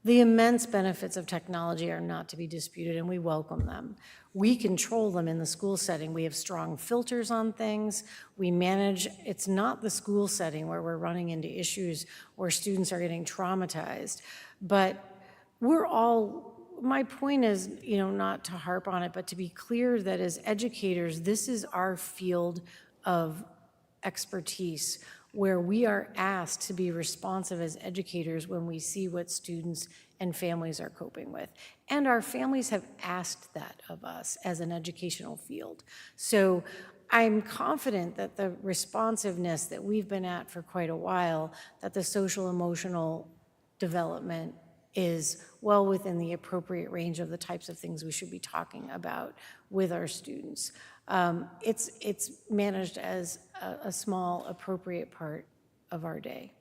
The immense benefits of technology are not to be disputed, and we welcome them. We control them in the school setting. We have strong filters on things. We manage, it's not the school setting where we're running into issues where students are getting traumatized. But we're all, my point is, you know, not to harp on it, but to be clear that as educators, this is our field of expertise, where we are asked to be responsive as educators when we see what students and families are coping with. And our families have asked that of us as an educational field. So I'm confident that the responsiveness that we've been at for quite a while, that the social emotional development is well within the appropriate range of the types of things we should be talking about with our students. It's managed as a small, appropriate part of our day.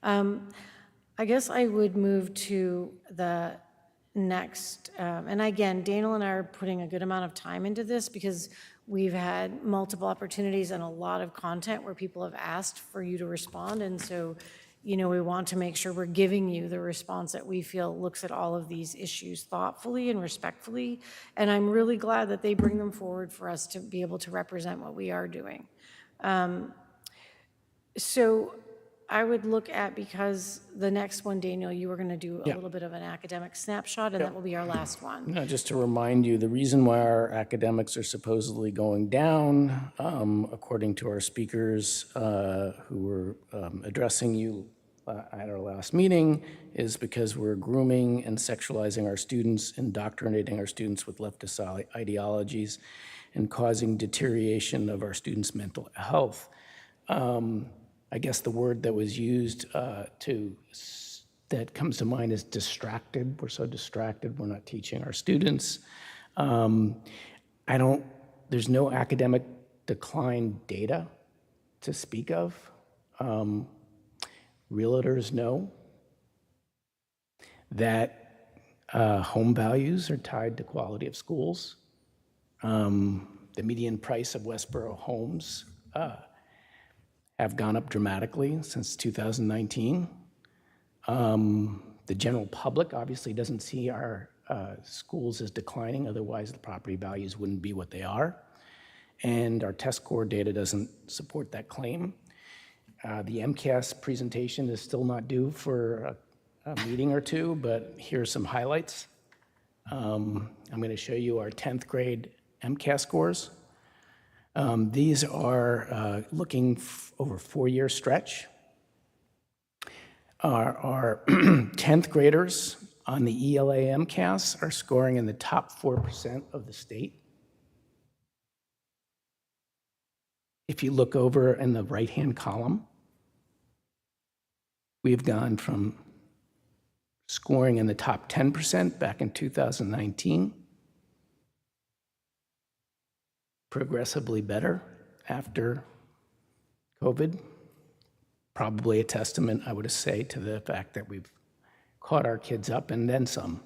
I guess I would move to the next, and again, Daniel and I are putting a good amount of time into this because we've had multiple opportunities and a lot of content where people have asked for you to respond, and so, you know, we want to make sure we're giving you the response that we feel looks at all of these issues thoughtfully and respectfully. And I'm really glad that they bring them forward for us to be able to represent what we are doing. So I would look at, because the next one, Daniel, you were going to do a Yeah. little bit of an academic snapshot, and that will be our last one. No, just to remind you, the reason why our academics are supposedly going down, according to our speakers who were addressing you at our last meeting, is because we're grooming and sexualizing our students, indoctrinating our students with leftist ideologies, and causing deterioration of our students' mental health. I guess the word that was used that comes to mind is distracted. We're so distracted, we're not teaching our students. There's no academic decline data to speak of. Realtors know that home values are tied to quality of schools. The median price of Westborough homes have gone up dramatically since 2019. The general public obviously doesn't see our schools as declining, otherwise the property values wouldn't be what they are. And our test score data doesn't support that claim. The MCAS presentation is still not due for a meeting or two, but here's some highlights. I'm going to show you our 10th grade MCAS scores. These are looking over a 4-year stretch. Our 10th graders on the ELA MCAS are scoring in the top 4% of the state. If you look over in the right-hand column, we've gone from scoring in the top 10% back in 2019, progressively better after COVID. Probably a testament, I would say, to the fact that we've caught our kids up and then some.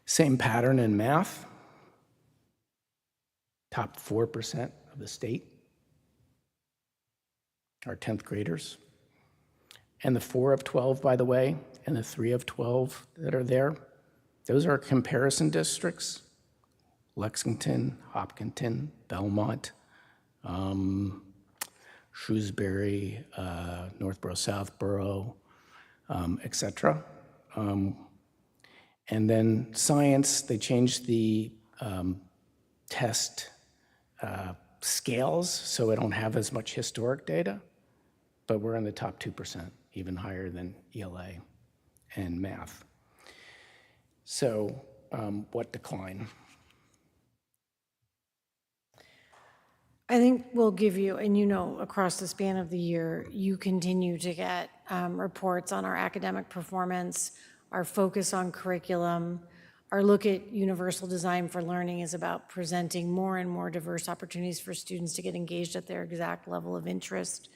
Same pattern in math, top 4% of the state, our 10th graders. And the 4 of 12, by the way, and the 3 of 12 that are there, those are comparison districts. Lexington, Hopkinton, Belmont, Shrewsbury, Northborough, Southborough, et cetera. And then science, they changed the test scales, so I don't have as much historic data, but we're in the top 2%, even higher than ELA and math. So what decline? I think we'll give you, and you know, across the span of the year, you continue to get reports on our academic performance, our focus on curriculum. Our look at universal design for learning is about presenting more and more diverse opportunities for students to get engaged at their exact level of interest.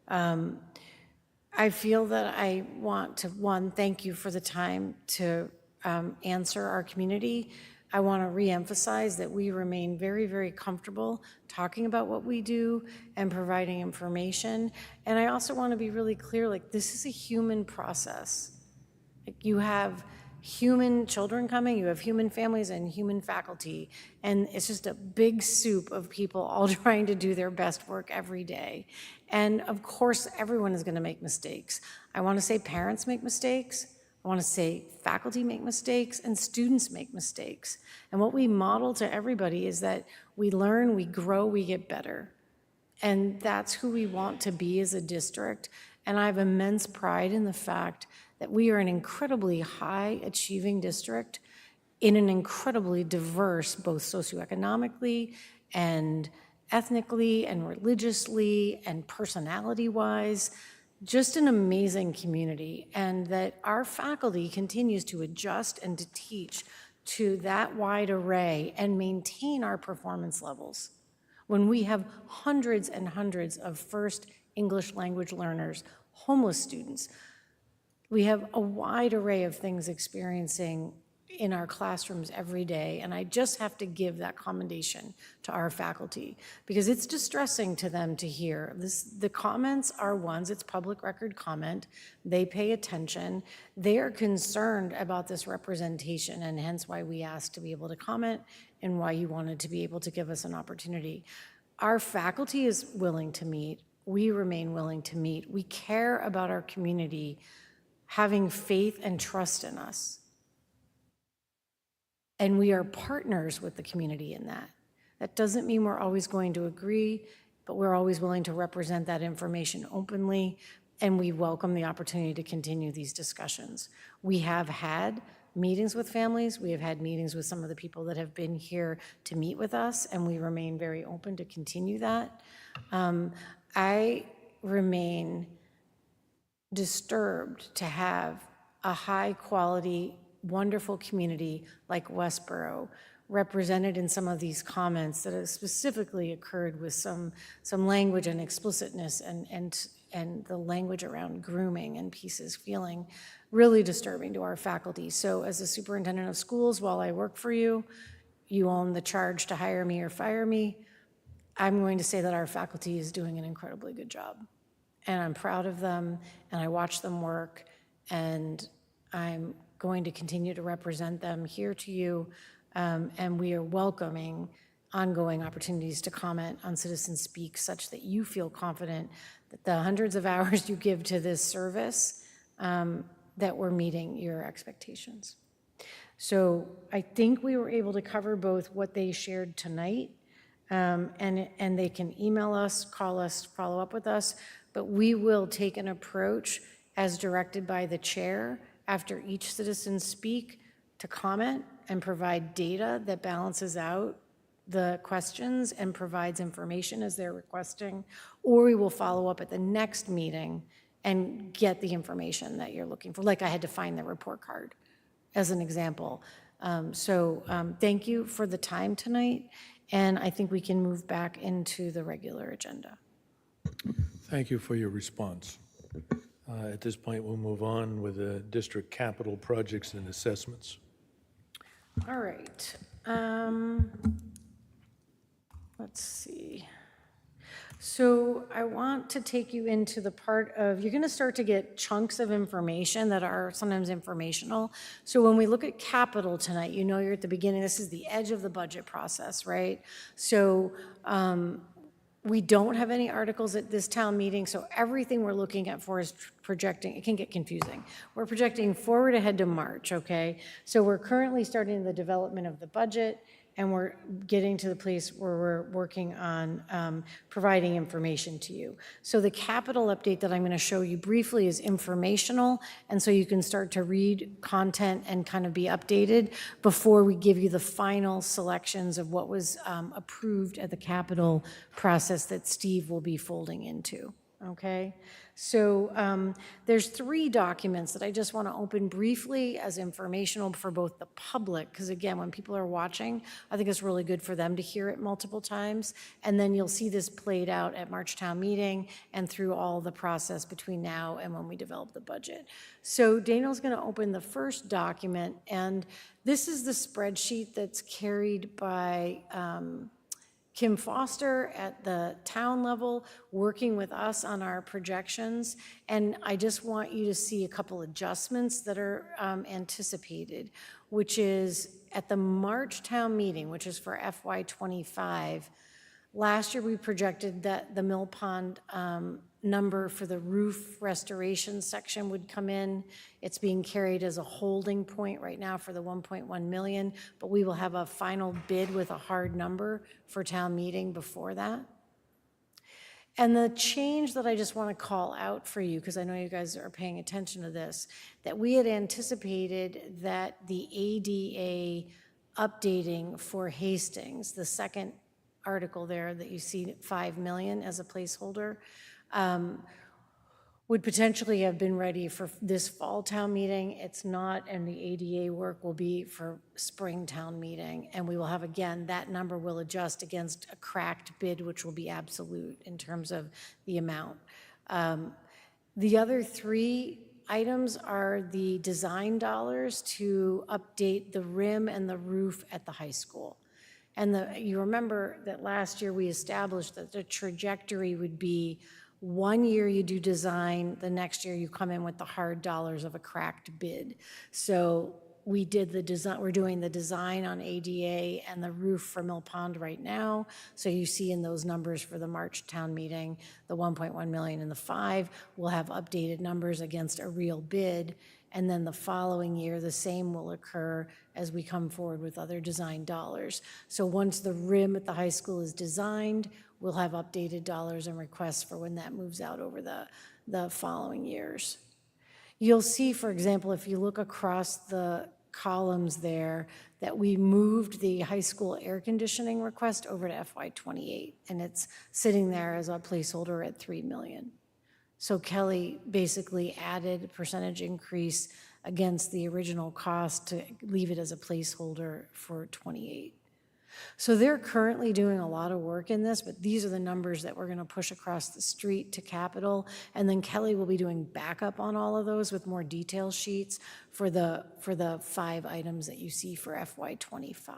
I feel that I want to, one, thank you for the time to answer our community. I want to reemphasize that we remain very, very comfortable talking about what we do and providing information. And I also want to be really clear, like, this is a human process. Like, you have human children coming, you have human families and human faculty, and it's just a big soup of people all trying to do their best work every day. And of course, everyone is going to make mistakes. I want to say parents make mistakes. I want to say faculty make mistakes and students make mistakes. And what we model to everybody is that we learn, we grow, we get better. And that's who we want to be as a district. And I have immense pride in the fact that we are an incredibly high achieving district in an incredibly diverse, both socioeconomically and ethnically and religiously and personality-wise, just an amazing community, and that our faculty continues to adjust and to teach to that wide array and maintain our performance levels. When we have hundreds and hundreds of first English language learners, homeless students, we have a wide array of things experiencing in our classrooms every day, and I just have to give that commendation to our faculty because it's distressing to them to hear. The comments are ones, it's public record comment, they pay attention, they are concerned about this representation, and hence why we asked to be able to comment and why you wanted to be able to give us an opportunity. Our faculty is willing to meet we remain willing to meet. We care about our community having faith and trust in us. And we are partners with the community in that. That doesn't mean we're always going to agree, but we're always willing to represent that information openly, and we welcome the opportunity to continue these discussions. We have had meetings with families, we have had meetings with some of the people that have been here to meet with us, and we remain very open to continue that. I remain disturbed to have a high-quality, wonderful community like Westborough represented in some of these comments that have specifically occurred with some language and explicitness and the language around grooming and pieces feeling really disturbing to our faculty. So as a superintendent of schools, while I work for you, you own the charge to hire me or fire me. I'm going to say that our faculty is doing an incredibly good job. And I'm proud of them, and I watch them work, and I'm going to continue to represent them here to you, and we are welcoming ongoing opportunities to comment on Citizen Speak such that you feel confident that the hundreds of hours you give to this service, that we're meeting your expectations. So I think we were able to cover both what they shared tonight, and they can email us, call us, follow up with us, but we will take an approach as directed by the chair after each citizen speak to comment and provide data that balances out the questions and provides information as they're requesting, or we will follow up at the next meeting and get the information that you're looking for. Like I had to find the report card as an example. Thank you for the time tonight, and I think we can move back into the regular agenda. Thank you for your response. At this point, we'll move on with the district capital projects and assessments. All right. Let's see. So I want to take you into the part of, you're going to start to get chunks of information that are sometimes informational. So when we look at capital tonight, you know you're at the beginning. This is the edge of the budget process, right? So we don't have any articles at this town meeting, so everything we're looking at for is projecting. It can get confusing. We're projecting forward ahead to March, okay? So we're currently starting the development of the budget, and we're getting to the place where we're working on providing information to you. So the capital update that I'm going to show you briefly is informational, and so you can start to read content and kind of be updated before we give you the final selections of what was approved at the capital process that Steve will be folding into, okay? So there's 3 documents that I just want to open briefly as informational for both the public, because again, when people are watching, I think it's really good for them to hear it multiple times, and then you'll see this played out at March town meeting and through all the process between now and when we develop the budget. So Daniel's going to open the first document, and this is the spreadsheet that's carried by Kim Foster at the town level, working with us on our projections. And I just want you to see a couple adjustments that are anticipated, which is at the March town meeting, which is for FY25. Last year, we projected that the Mill Pond number for the roof restoration section would come in. It's being carried as a holding point right now for the 1.1 million, but we will have a final bid with a hard number for town meeting before that. And the change that I just want to call out for you, because I know you guys are paying attention to this, that we had anticipated that the ADA updating for Hastings, the second article there that you see 5 million as a placeholder, would potentially have been ready for this fall town meeting. It's not, and the ADA work will be for spring town meeting. And we will have, again, that number will adjust against a cracked bid, which will be absolute in terms of the amount. The other 3 items are the design dollars to update the rim and the roof at the high school. And you remember that last year we established that the trajectory would be 1 year you do design, the next year you come in with the hard dollars of a cracked bid. So we did the design, we're doing the design on ADA and the roof for Mill Pond right now. So you see in those numbers for the March town meeting, the 1.1 million and the 5, we'll have updated numbers against a real bid. And then the following year, the same will occur as we come forward with other design dollars. So once the rim at the high school is designed, we'll have updated dollars and requests for when that moves out over the following years. You'll see, for example, if you look across the columns there, that we moved the high school air conditioning request over to FY28, and it's sitting there as a placeholder at 3 million. So Kelly basically added a percentage increase against the original cost to leave it as a placeholder for 28. So they're currently doing a lot of work in this, but these are the numbers that we're going to push across the street to capital. And then Kelly will be doing backup on all of those with more detail sheets for the 5 items that you see for FY25.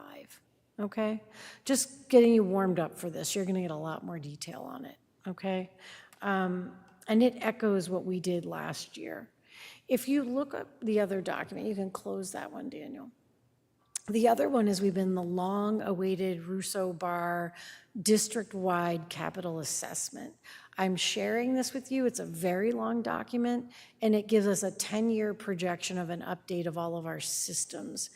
Okay? Just getting you warmed up for this. You're going to get a lot more detail on it. Okay? And it echoes what we did last year. If you look up the other document, you can close that one, Daniel. The other one is we've been the long-awaited Russo Bar district-wide capital assessment. I'm sharing this with you. It's a very long document, and it gives us a 10-year projection of an update of all of our systems.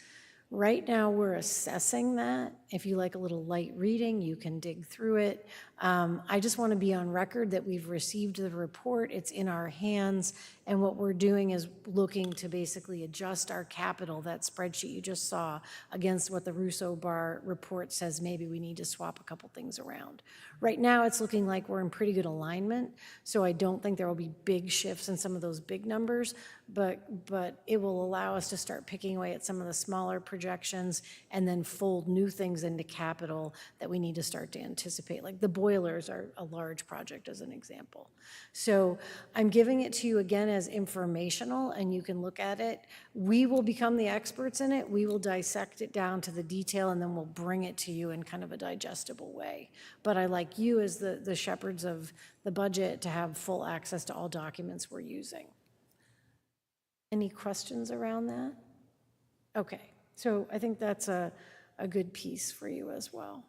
Right now, we're assessing that. If you like a little light reading, you can dig through it. I just want to be on record that we've received the report. It's in our hands. And what we're doing is looking to basically adjust our capital, that spreadsheet you just saw, against what the Russo Bar report says maybe we need to swap a couple things around. Right now, it's looking like we're in pretty good alignment. So I don't think there will be big shifts in some of those big numbers, but it will allow us to start picking away at some of the smaller projections and then fold new things into capital that we need to start to anticipate. Like the boilers are a large project as an example. So I'm giving it to you again as informational, and you can look at it. We will become the experts in it. We will dissect it down to the detail, and then we'll bring it to you in kind of a digestible way. But I like you as the shepherds of the budget to have full access to all documents we're using. Any questions around that? Okay, so I think that's a good piece for you as well.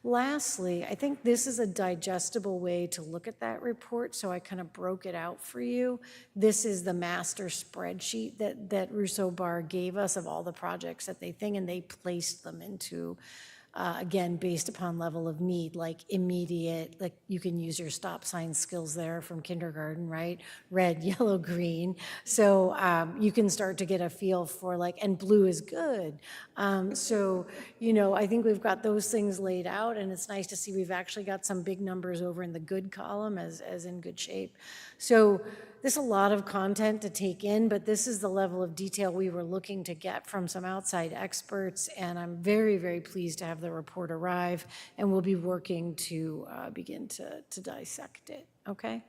Lastly, I think this is a digestible way to look at that report, so I kind of broke it out for you. This is the master spreadsheet that Russo Bar gave us of all the projects that they think, and they placed them into, again, based upon level of need, like immediate, like you can use your stop sign skills there from kindergarten, right? Red, yellow, green. So you can start to get a feel for like, and blue is good. So, you know, I think we've got those things laid out, and it's nice to see we've actually got some big numbers over in the good column as in good shape. So there's a lot of content to take in, but this is the level of detail we were looking to get from some outside experts, and I'm very, very pleased to have the report arrive, and we'll be working to begin to dissect it, okay?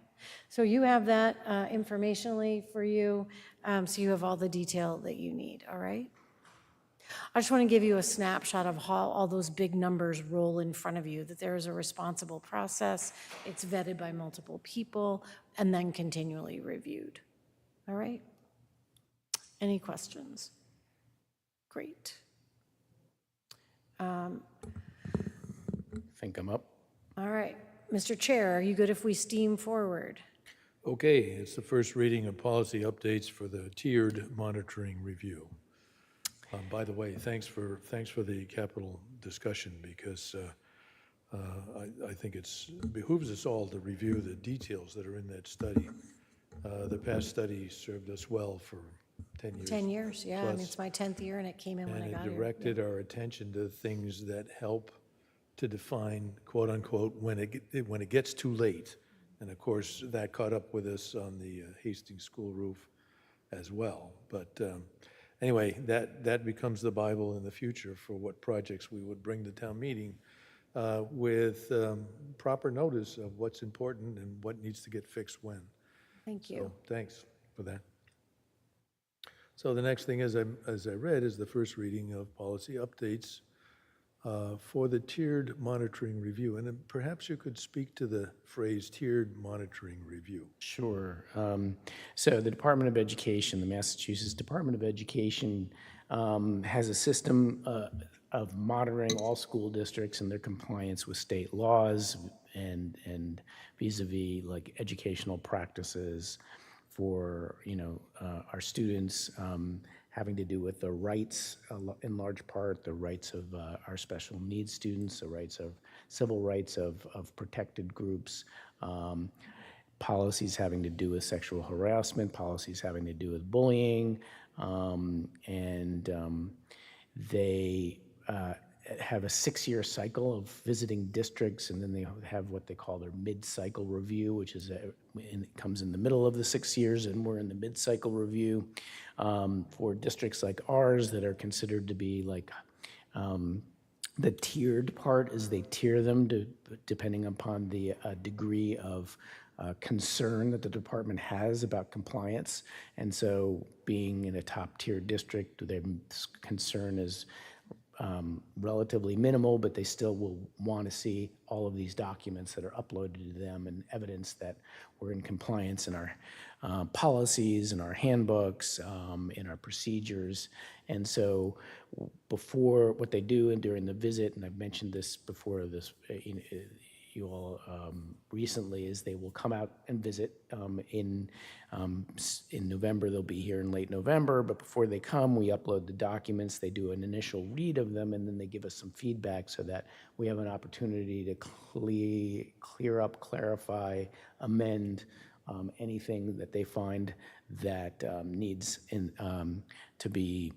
So you have that informationally for you, so you have all the detail that you need, all right? I just want to give you a snapshot of how all those big numbers roll in front of you, that there is a responsible process, it's vetted by multiple people, and then continually reviewed. All right? Any questions? Great. I think I'm up. All right. Mr. Chair, are you good if we steam forward? Okay, it's the first reading of policy updates for the tiered monitoring review. By the way, thanks for the capital discussion, because I think it behooves us all to review the details that are in that study. The past study served us well for 10 years. 10 years, yeah. I mean, plus. it's my 10th year, and it came in when I got And here. it directed our attention to things that help to define, quote unquote, when it gets too late. And of course, that caught up with us on the Hastings School roof as well. But anyway, that becomes the Bible in the future for what projects we would bring to town meeting with proper notice of what's important and what needs to get fixed when. Thank you. So thanks for that. So the next thing, as I read, is the first reading of policy updates for the tiered monitoring review. And then perhaps you could speak to the phrase tiered monitoring review. Sure. So the Department of Education, the Massachusetts Department of Education, has a system of monitoring all school districts and their compliance with state laws and vis-a-vis like educational practices for, our students, having to do with the rights, in large part, the rights of our special needs students, the rights of civil rights of protected groups, policies having to do with sexual harassment, policies having to do with bullying, and they have a 6-year cycle of visiting districts, and then they have what they call their mid-cycle review, which is it comes in the middle of the 6 years, and we're in the mid-cycle review for districts like ours that are considered to be like the tiered part is they tier them depending upon the degree of concern that the department has about compliance. And so being in a top tier district, their concern is relatively minimal, but they still will want to see all of these documents that are uploaded to them and evidence that we're in compliance in our policies, in our handbooks, in our procedures. And so before what they do and during the visit, and I've mentioned this before this, you all recently, is they will come out and visit in November. They'll be here in late November, but before they come, we upload the documents. They do an initial read of them, and then they give us some feedback so that we have an opportunity to clear up, clarify, amend anything that they find that needs to be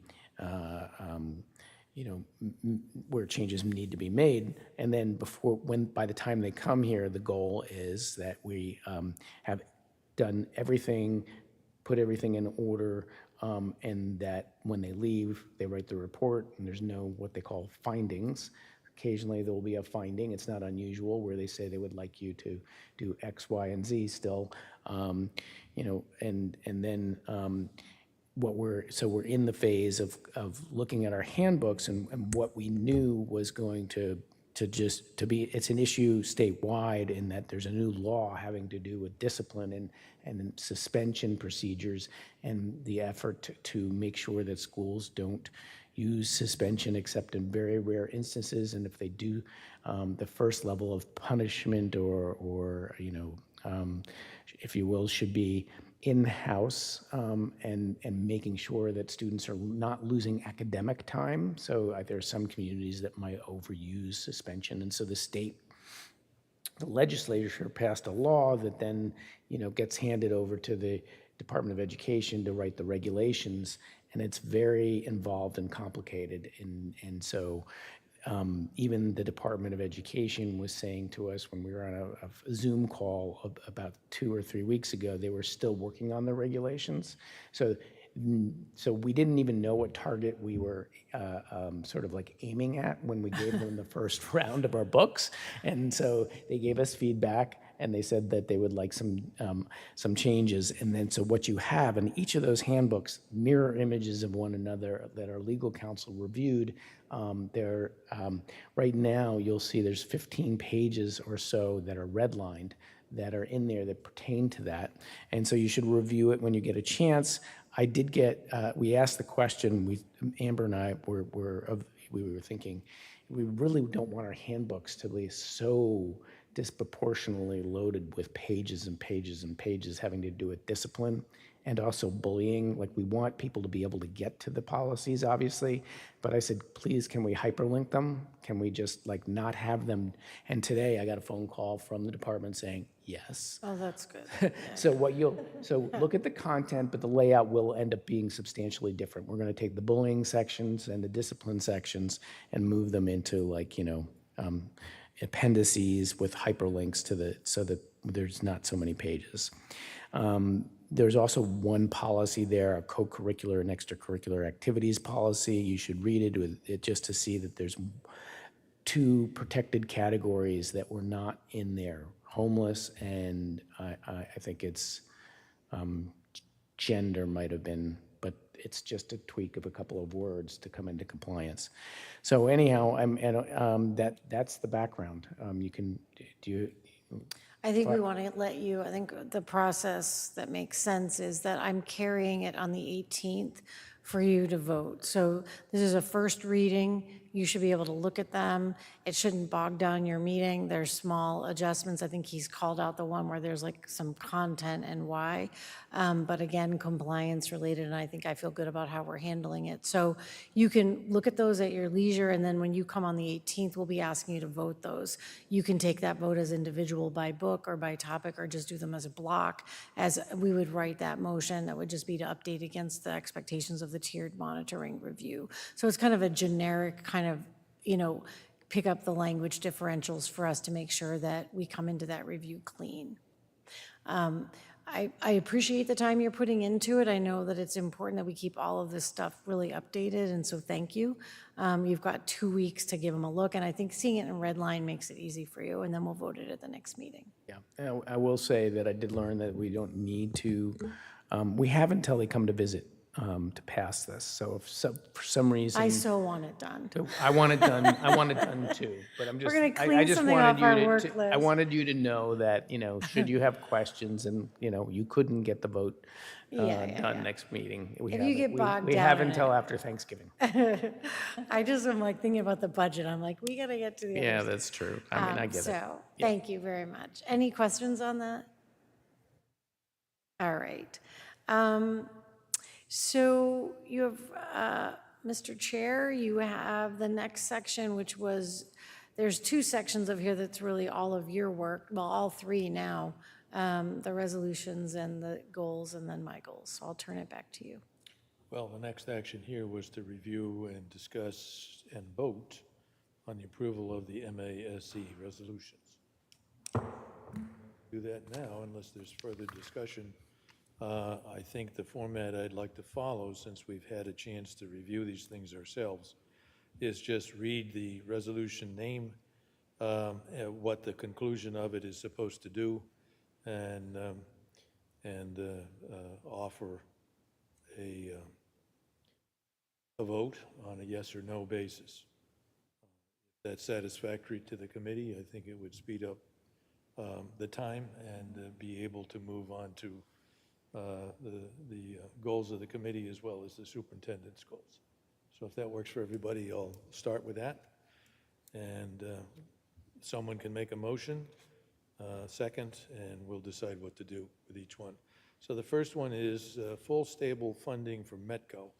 where changes need to be made. And then by the time they come here, the goal is that we have done everything, put everything in order, and that when they leave, they write the report, and there's no what they call findings. Occasionally there will be a finding, it's not unusual, where they say they would like you to do X, Y, and Z still, and then we're in the phase of looking at our handbooks and what we knew was going to be, it's an issue statewide in that there's a new law having to do with discipline and suspension procedures and the effort to make sure that schools don't use suspension except in very rare instances, and if they do, the first level of punishment or if you will, should be in-house and making sure that students are not losing academic time. So there are some communities that might overuse suspension, and so the legislature passed a law that then gets handed over to the Department of Education to write the regulations, and it's very involved and complicated, and so even the Department of Education was saying to us when we were on a Zoom call about 2 or 3 weeks ago, they were still working on the regulations. So we didn't even know what target we were sort of like aiming at when we gave them the first round of our books. And so they gave us feedback, and they said that they would like some changes. And then so what you have in each of those handbooks, mirror images of one another that our legal counsel reviewed. Right now, you'll see there's 15 pages or so that are redlined that are in there that pertain to that. And so you should review it when you get a chance. I did get, we asked the question, Amber and I we were thinking, we really don't want our handbooks to be so disproportionately loaded with pages and pages and pages having to do with discipline and also bullying. Like, we want people to be able to get to the policies, obviously, but I said, please, can we hyperlink them? Can we just not have them? And today I got a phone call from the department saying, yes. Oh, that's good. So look at the content, but the layout will end up being substantially different. We're going to take the bullying sections and the discipline sections and move them into appendices with hyperlinks so that there's not so many pages. There's also one policy there, a co-curricular and extracurricular activities policy. You should read it just to see that there's 2 protected categories that were not in there, homeless, and I think it's gender might have been but it's just a tweak of a couple of words to come into compliance. So anyhow, that's the background. You can, do you, I think we want to let you, I think the process that makes sense is that I'm carrying it on the 18th for you to vote. So this is a first reading. You should be able to look at them. It shouldn't bog down your meeting. There's small adjustments. I think he's called out the one where there's like some content and why. But again, compliance related, and I think I feel good about how we're handling it. So you can look at those at your leisure, and then when you come on the 18th, we'll be asking you to vote those. You can take that vote as individual by book or by topic, or just do them as a block, as we would write that motion. That would just be to update against the expectations of the tiered monitoring review. So it's kind of a generic kind of, pick up the language differentials for us to make sure that we come into that review clean. I appreciate the time you're putting into it. I know that it's important that we keep all of this stuff really updated, and so thank you. You've got 2 weeks to give them a look, and I think seeing it in red line makes it easy for you, and then we'll vote it at the next meeting. yeah, and I will say that I did learn that we don't need to, we have until they come to visit to pass this. So if for some reason. I so want it done. I want it done too, but I'm just. gonna I clean just something wanted off our you work to. list. I wanted you to know that, should you have questions and, you couldn't get the vote done next meeting. If you get bogged we down have in until it. after Thanksgiving. I just am like thinking about the budget. I'm like, we gotta get to the Yeah, other that's true. I mean, I get it. So, thank you very much. Any questions on that? All right. So you have, Mr. Chair, you have the next section, which was, there's 2 sections of here that's really all of your work, well, all 3 now, the resolutions and the goals and then my goals. So I'll turn it back to you. Well, the next action here was to review and discuss and vote on the approval of the MASC resolutions. Do that now unless there's further discussion. I think the format I'd like to follow, since we've had a chance to review these things ourselves, is just read the resolution name, what the conclusion of it is supposed to do, and offer a vote on a yes or no basis. If that's satisfactory to the committee, I think it would speed up the time and be able to move on to the goals of the committee as well as the superintendent's goals. So if that works for everybody, I'll start with that. And someone can make a motion, second, and we'll decide what to do with each one. So the first one is full stable funding for METCO.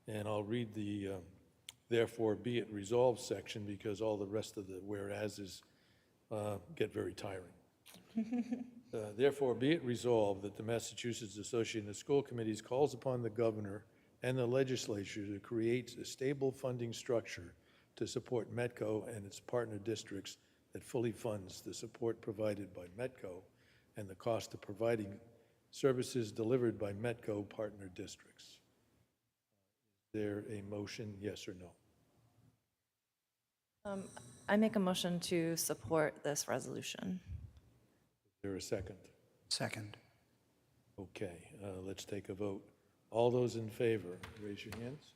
And I'll read the therefore be it resolved section because all the rest of the whereases get very tiring. Therefore, be it resolved that the Massachusetts Association of School Committees calls upon the governor and the legislature to create a stable funding structure to support METCO and its partner districts that fully funds the support provided by METCO and the cost of providing services delivered by METCO partner districts. Is there a motion, yes or no? I make a motion to support this resolution. Is there a second? Second. Okay, let's take a vote. All those in favor, raise your hands.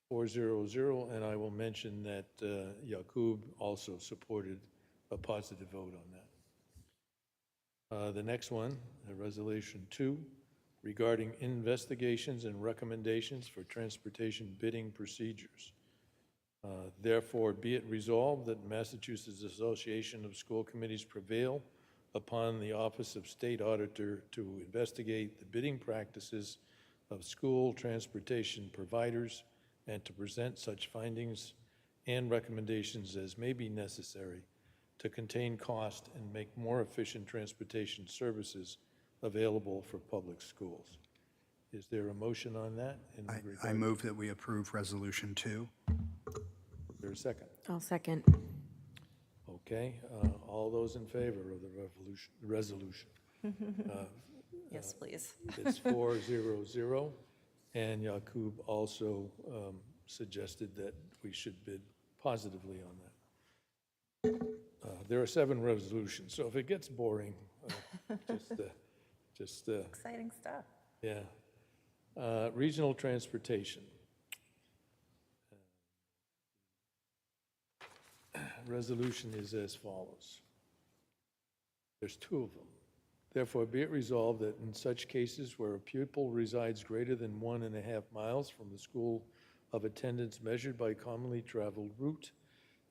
400, and I will mention that Yakub also supported a positive vote on that. The next one, Resolution 2, regarding investigations and recommendations for transportation bidding procedures. Therefore, be it resolved that Massachusetts Association of School Committees prevail upon the Office of State Auditor to investigate the bidding practices of school transportation providers and to present such findings and recommendations as may be necessary to contain cost and make more efficient transportation services available for public schools. Is there a motion on that? I move that we approve Resolution 2. Is there a second? I'll second. Okay, all those in favor of the resolution? Yes, please. It's 400, and Yakub also suggested that we should bid positively on that. There are 7 resolutions, so if it gets boring, just Exciting stuff. yeah. Regional transportation. Resolution is as follows. There's two of them. Therefore, be it resolved that in such cases where a pupil resides greater than 1.5 miles from the school of attendance measured by commonly traveled route,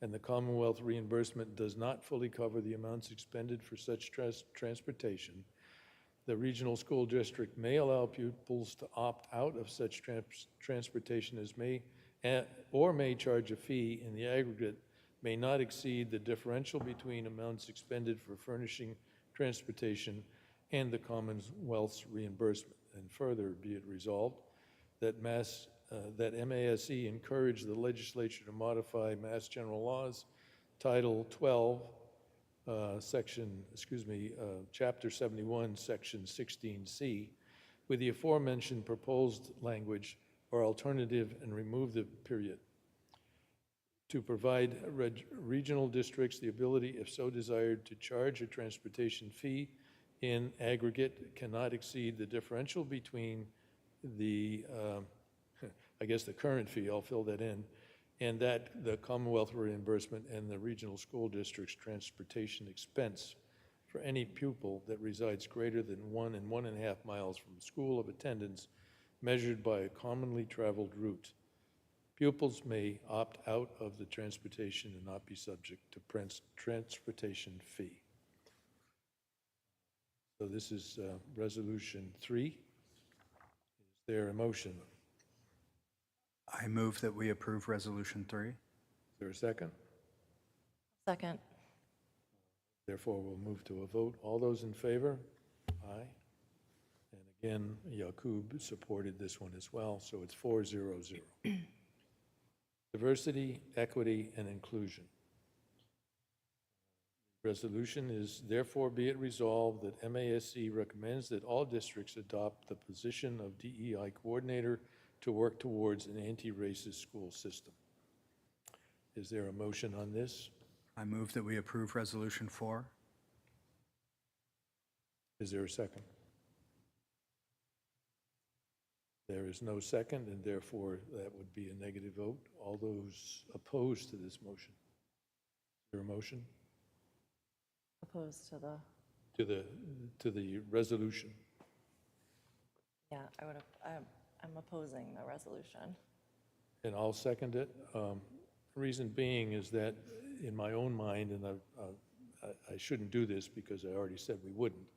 and the Commonwealth reimbursement does not fully cover the amounts expended for such transportation, the regional school district may allow pupils to opt out of such transportation as may charge a fee in the aggregate may not exceed the differential between amounts expended for furnishing transportation and the Commonwealth's reimbursement. And further, be it resolved that MASC encourage the legislature to modify Mass General Laws, Title 12, Chapter 71, Section 16C, with the aforementioned proposed language or alternative and remove the period, to provide regional districts the ability, if so desired, to charge a transportation fee in aggregate cannot exceed the differential between the, I guess the current fee, I'll fill that in, and that the Commonwealth reimbursement and the regional school district's transportation expense for any pupil that resides greater than 1 and 1.5 miles from the school of attendance measured by a commonly traveled route. Pupils may opt out of the transportation and not be subject to transportation fee. So this is Resolution 3. Is there a motion? I move that we approve Resolution 3. Is there a second? Second. Therefore, we'll move to a vote. All those in favor? Aye. And again, Yakub supported this one as well, so it's 4-0-0. Diversity, equity, and inclusion. Resolution is, therefore be it resolved that MASC recommends that all districts adopt the position of DEI coordinator to work towards an anti-racist school system. Is there a motion on this? I move that we approve Resolution 4. Is there a second? There is no second, and therefore that would be a negative vote. All those opposed to this motion? Is there a motion? Opposed to the, To the resolution. yeah, I'm opposing the resolution. And I'll second it. Reason being is that in my own mind, and I shouldn't do this because I already said we wouldn't,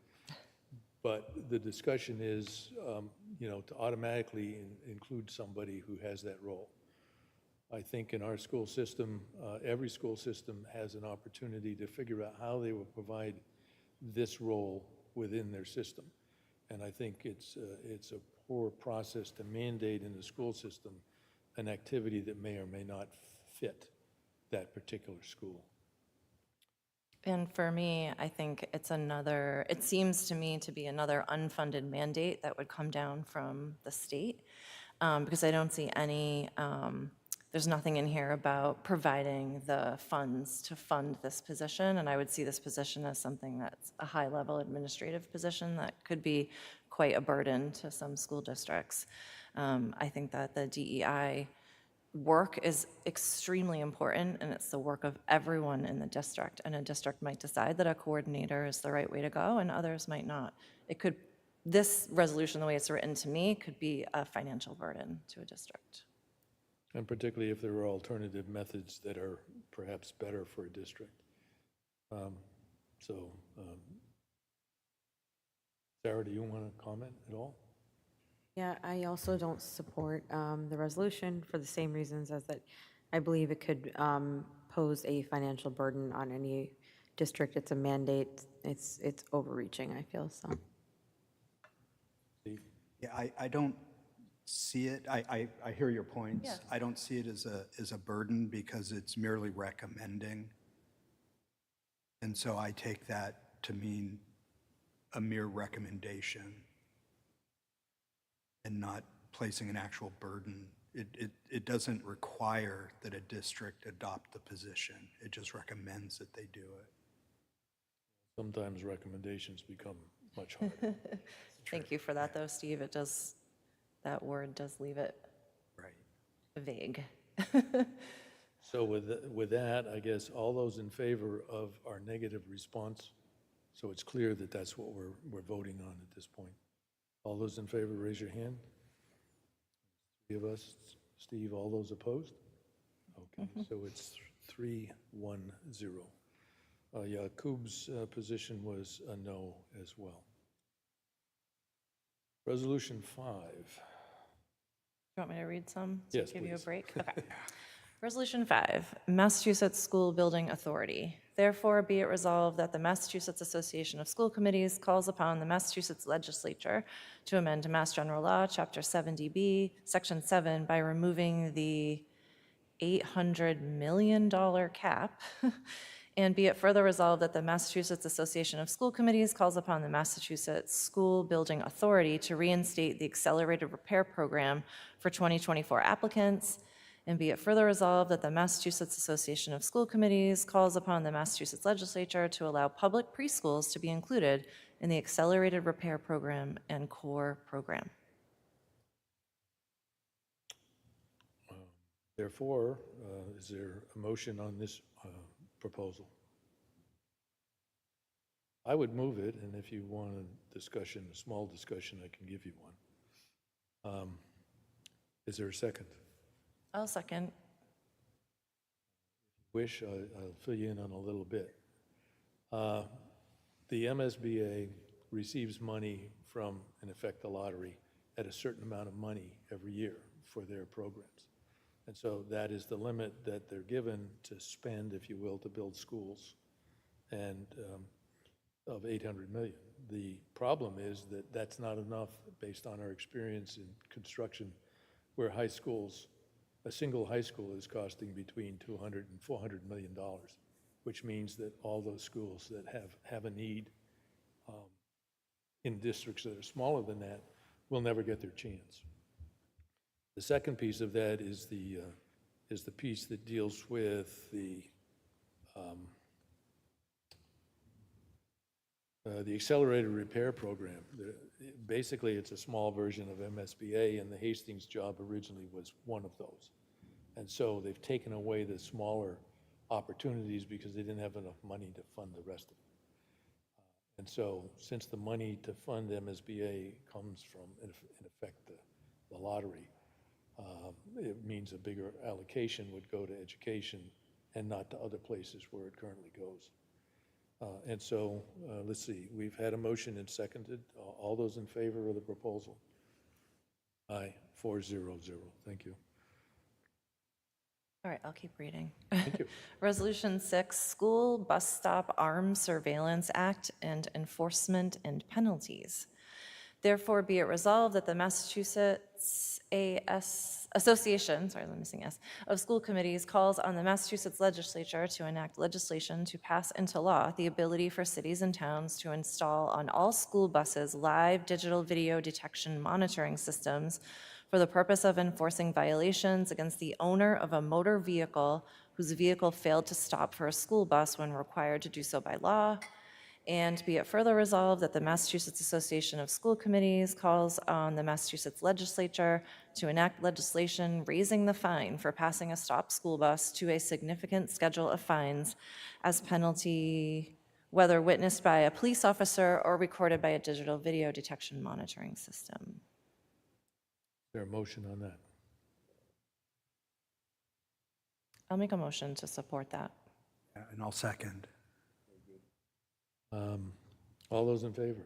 but the discussion is, to automatically include somebody who has that role. I think in our school system, every school system has an opportunity to figure out how they will provide this role within their system. And I think it's a poor process to mandate in the school system an activity that may or may not fit that particular school. And for me, I think it seems to me to be another unfunded mandate that would come down from the state, because I don't see there's nothing in here about providing the funds to fund this position, and I would see this position as something that's a high-level administrative position that could be quite a burden to some school districts. I think that the DEI work is extremely important, and it's the work of everyone in the district, and a district might decide that a coordinator is the right way to go, and others might not. This resolution, the way it's written to me, could be a financial burden to a district. And particularly if there are alternative methods that are perhaps better for a district. Sarah, do you want to comment at all? Yeah, I also don't support the resolution for the same reasons as that I believe it could pose a financial burden on any district. It's a mandate. It's overreaching, I feel, so. Steve? Yeah, I don't see it. I hear your points. Yes. I don't see it as a burden because it's merely recommending. And so I take that to mean a mere recommendation and not placing an actual burden. It doesn't require that a district adopt the position. It just recommends that they do it. Sometimes recommendations become much harder. Thank you for that, though, Steve. It does that word does leave it Right. vague. So with that, I guess all those in favor of our negative response, so it's clear that that's what we're voting on at this point. All those in favor, raise your hand. Three of us. Steve, all those opposed? Okay, so it's 3-1-0. Yakub's position was a no as well. Resolution 5. You want me to read some? Yes, To give you a please. break? Okay. Resolution 5, Massachusetts School Building Authority. Therefore, be it resolved that the Massachusetts Association of School Committees calls upon the Massachusetts Legislature to amend Mass General Law, Chapter 70B, Section 7, by removing the $800 million cap. And be it further resolved that the Massachusetts Association of School Committees calls upon the Massachusetts School Building Authority to reinstate the accelerated repair program for 2024 applicants. And be it further resolved that the Massachusetts Association of School Committees calls upon the Massachusetts Legislature to allow public preschools to be included in the accelerated repair program and core program. Therefore, is there a motion on this proposal? I would move it, and if you want a discussion, a small discussion, I can give you one. Is there a second? I'll second. Wish, I'll fill you in on a little bit. The MSBA receives money from, in effect, the lottery at a certain amount of money every year for their programs. And so that is the limit that they're given to spend, if you will, to build schools, and of 800 million. The problem is that that's not enough based on our experience in construction, where high schools, a single high school is costing between $200 and $400 million, which means that all those schools that have a need in districts that are smaller than that will never get their chance. The second piece of that is the piece that deals with the accelerated repair program. Basically, it's a small version of MSBA, and the Hastings job originally was one of those. And so they've taken away the smaller opportunities because they didn't have enough money to fund the rest of it. And so since the money to fund MSBA comes from, in effect, the lottery, it means a bigger allocation would go to education and not to other places where it currently goes. And so, let's see, we've had a motion and seconded. All those in favor of the proposal? Aye, 4-0-0. Thank you. All right, I'll keep reading. Thank you. Resolution 6, School Bus Stop Arms Surveillance Act and Enforcement and Penalties. Therefore, be it resolved that the Massachusetts Association, sorry, I'm missing S, of School Committees calls on the Massachusetts Legislature to enact legislation to pass into law the ability for cities and towns to install on all school buses live digital video detection monitoring systems for the purpose of enforcing violations against the owner of a motor vehicle whose vehicle failed to stop for a school bus when required to do so by law. And be it further resolved that the Massachusetts Association of School Committees calls on the Massachusetts Legislature to enact legislation raising the fine for passing a stopped school bus to a significant schedule of fines as penalty, whether witnessed by a police officer or recorded by a digital video detection monitoring system. Is there a motion on that? I'll make a motion to support that. Yeah, and I'll second. All those in favor?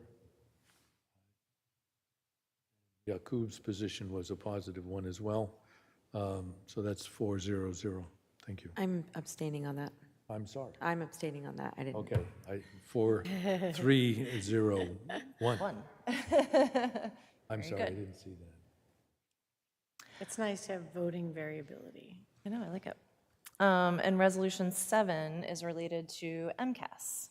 Yakub's position was a positive one as well. So that's 4-0-0. Thank you. I'm abstaining on that. I'm sorry. I'm abstaining on that. I didn't. Okay, 4-3-0-1. I'm sorry, I good. didn't see that. It's nice to have voting variability. I know, I like it. And Resolution 7 is related to MCAS.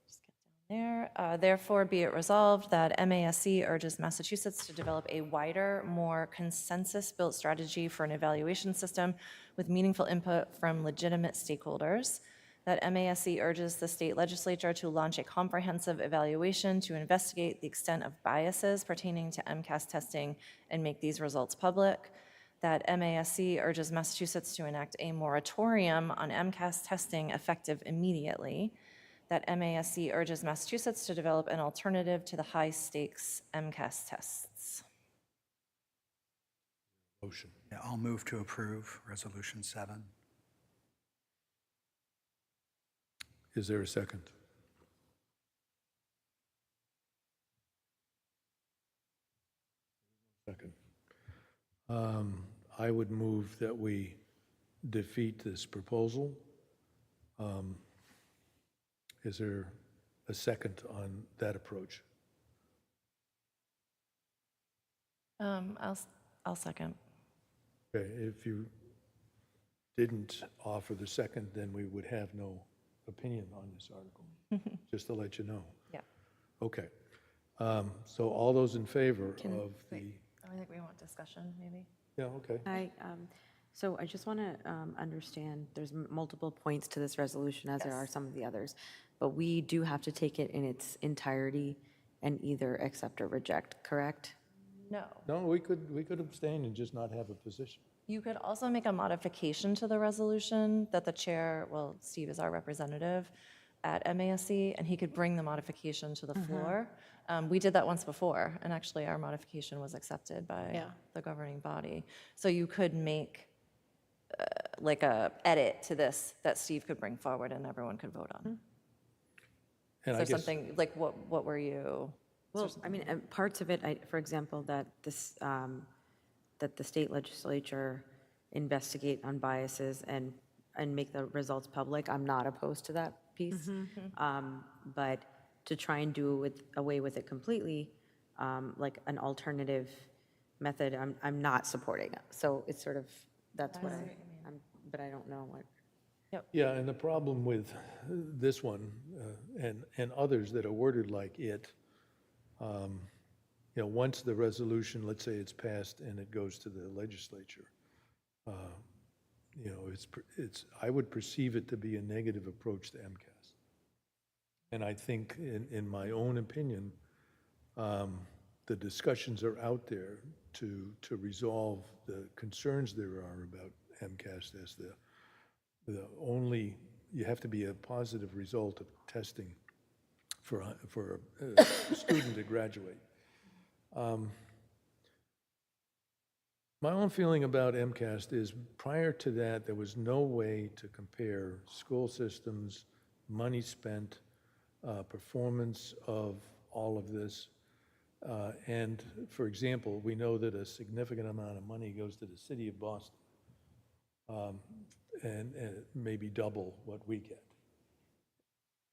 Just get down there. Therefore, be it resolved that MASC urges Massachusetts to develop a wider, more consensus-built strategy for an evaluation system with meaningful input from legitimate stakeholders. that MASC urges the state legislature to launch a comprehensive evaluation to investigate the extent of biases pertaining to MCAS testing and make these results public, that MASC urges Massachusetts to enact a moratorium on MCAS testing effective immediately, that MASC urges Massachusetts to develop an alternative to the high-stakes MCAS tests. Motion. Yeah, I'll move to approve Resolution 7. Is there a second? Second. I would move that we defeat this proposal. Is there a second on that approach? I'll second. Okay, if you didn't offer the second, then we would have no opinion on this article, just to let you know. Yeah. Okay. So all those in favor of the, I think we want discussion, maybe. yeah, okay. So I just want to understand, there's multiple points to this resolution, as there are some of the others, but we do have to take it in its entirety and either accept or reject, correct? No. No, we could abstain and just not have a position. You could also make a modification to the resolution that the chair, well, Steve is our representative at MASC, and he could bring the modification to the floor. We did that once before, and actually our modification was accepted by the governing body. So you could make like a edit to this that Steve could bring forward and everyone could vote on. And I So guess, something, like what were you? Well, I mean, parts of it, for example, that this, that the state legislature investigate on biases and make the results public, I'm not opposed to that piece. But to try and do away with it completely, like an alternative method, I'm not supporting it. So it's sort of, that's what I'm, but I don't know what. yeah, and the problem with this one and others that are worded like it, you know, once the resolution, let's say it's passed and it goes to the legislature, you know, I would perceive it to be a negative approach to MCAS. And I think, in my own opinion, the discussions are out there to resolve the concerns there are about MCAS as the only, you have to be a positive result of testing for a student to graduate. My own feeling about MCAS is prior to that, there was no way to compare school systems, money spent, performance of all of this. And for example, we know that a significant amount of money goes to the city of Boston, and maybe double what we get.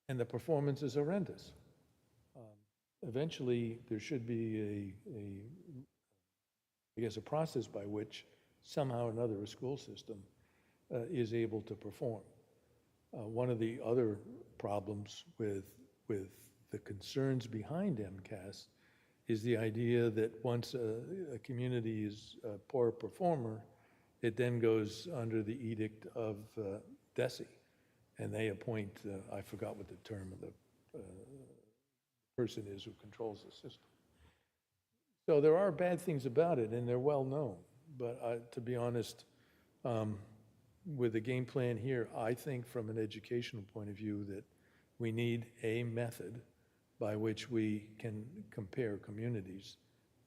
And the performance is horrendous. Eventually, there should be I guess, a process by which somehow or another a school system is able to perform. One of the other problems with the concerns behind MCAS is the idea that once a community is a poor performer, it then goes under the edict of DESE, and they appoint, I forgot what the term of the person is who controls the system. So there are bad things about it, and they're well known. But to be honest, with the game plan here, I think from an educational point of view that we need a method by which we can compare communities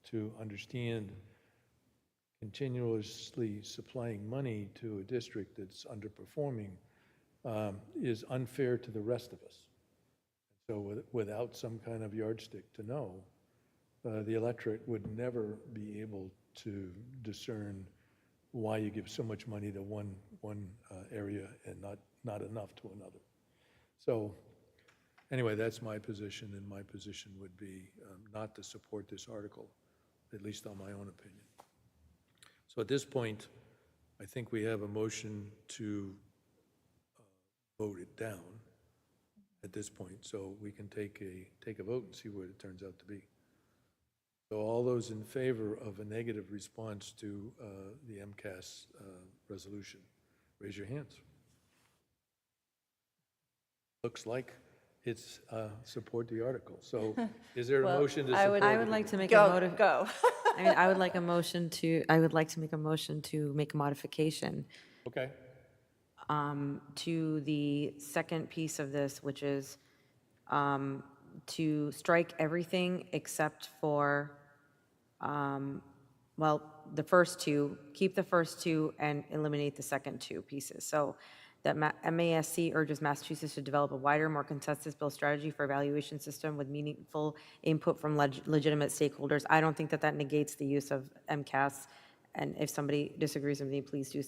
to understand continuously supplying money to a district that's underperforming is unfair to the rest of us. So without some kind of yardstick to know, the electorate would never be able to discern why you give so much money to one area and not enough to another. So anyway, that's my position, and my position would be not to support this article, at least on my own opinion. So at this point, I think we have a motion to vote it down at this point, so we can take a vote and see what it turns out to be. So all those in favor of a negative response to the MCAS resolution, raise your hands. Looks like it's support the article. So is there a Well, motion to I support? would- I would like to make a Go, go. I mean, I would like to make a motion to make a modification Okay, to the second piece of this, which is to strike everything except for, well, the first two, keep the first two and eliminate the second two pieces. So that MASC urges Massachusetts to develop a wider, more consensus-built strategy for evaluation system with meaningful input from legitimate stakeholders. I don't think that that negates the use of MCAS. And if somebody disagrees with me, please do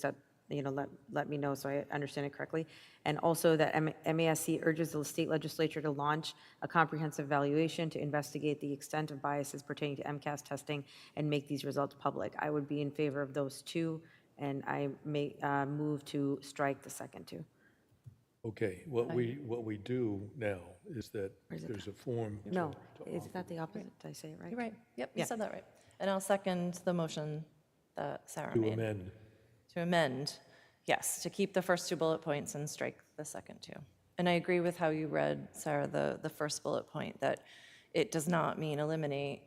let me know so I understand it correctly. And also that MASC urges the state legislature to launch a comprehensive evaluation to investigate the extent of biases pertaining to MCAS testing and make these results public. I would be in favor of those two, and I may move to strike the second two. okay. What we do now is that Where's it there's a form. No, is that the opposite? Did I say it right? You're right. Yep, you Yeah. said that right. And I'll second the motion that Sarah To made. amend. To amend, yes, to keep the first two bullet points and strike the second two. And I agree with how you read, Sarah, the first bullet point, that it does not mean eliminate,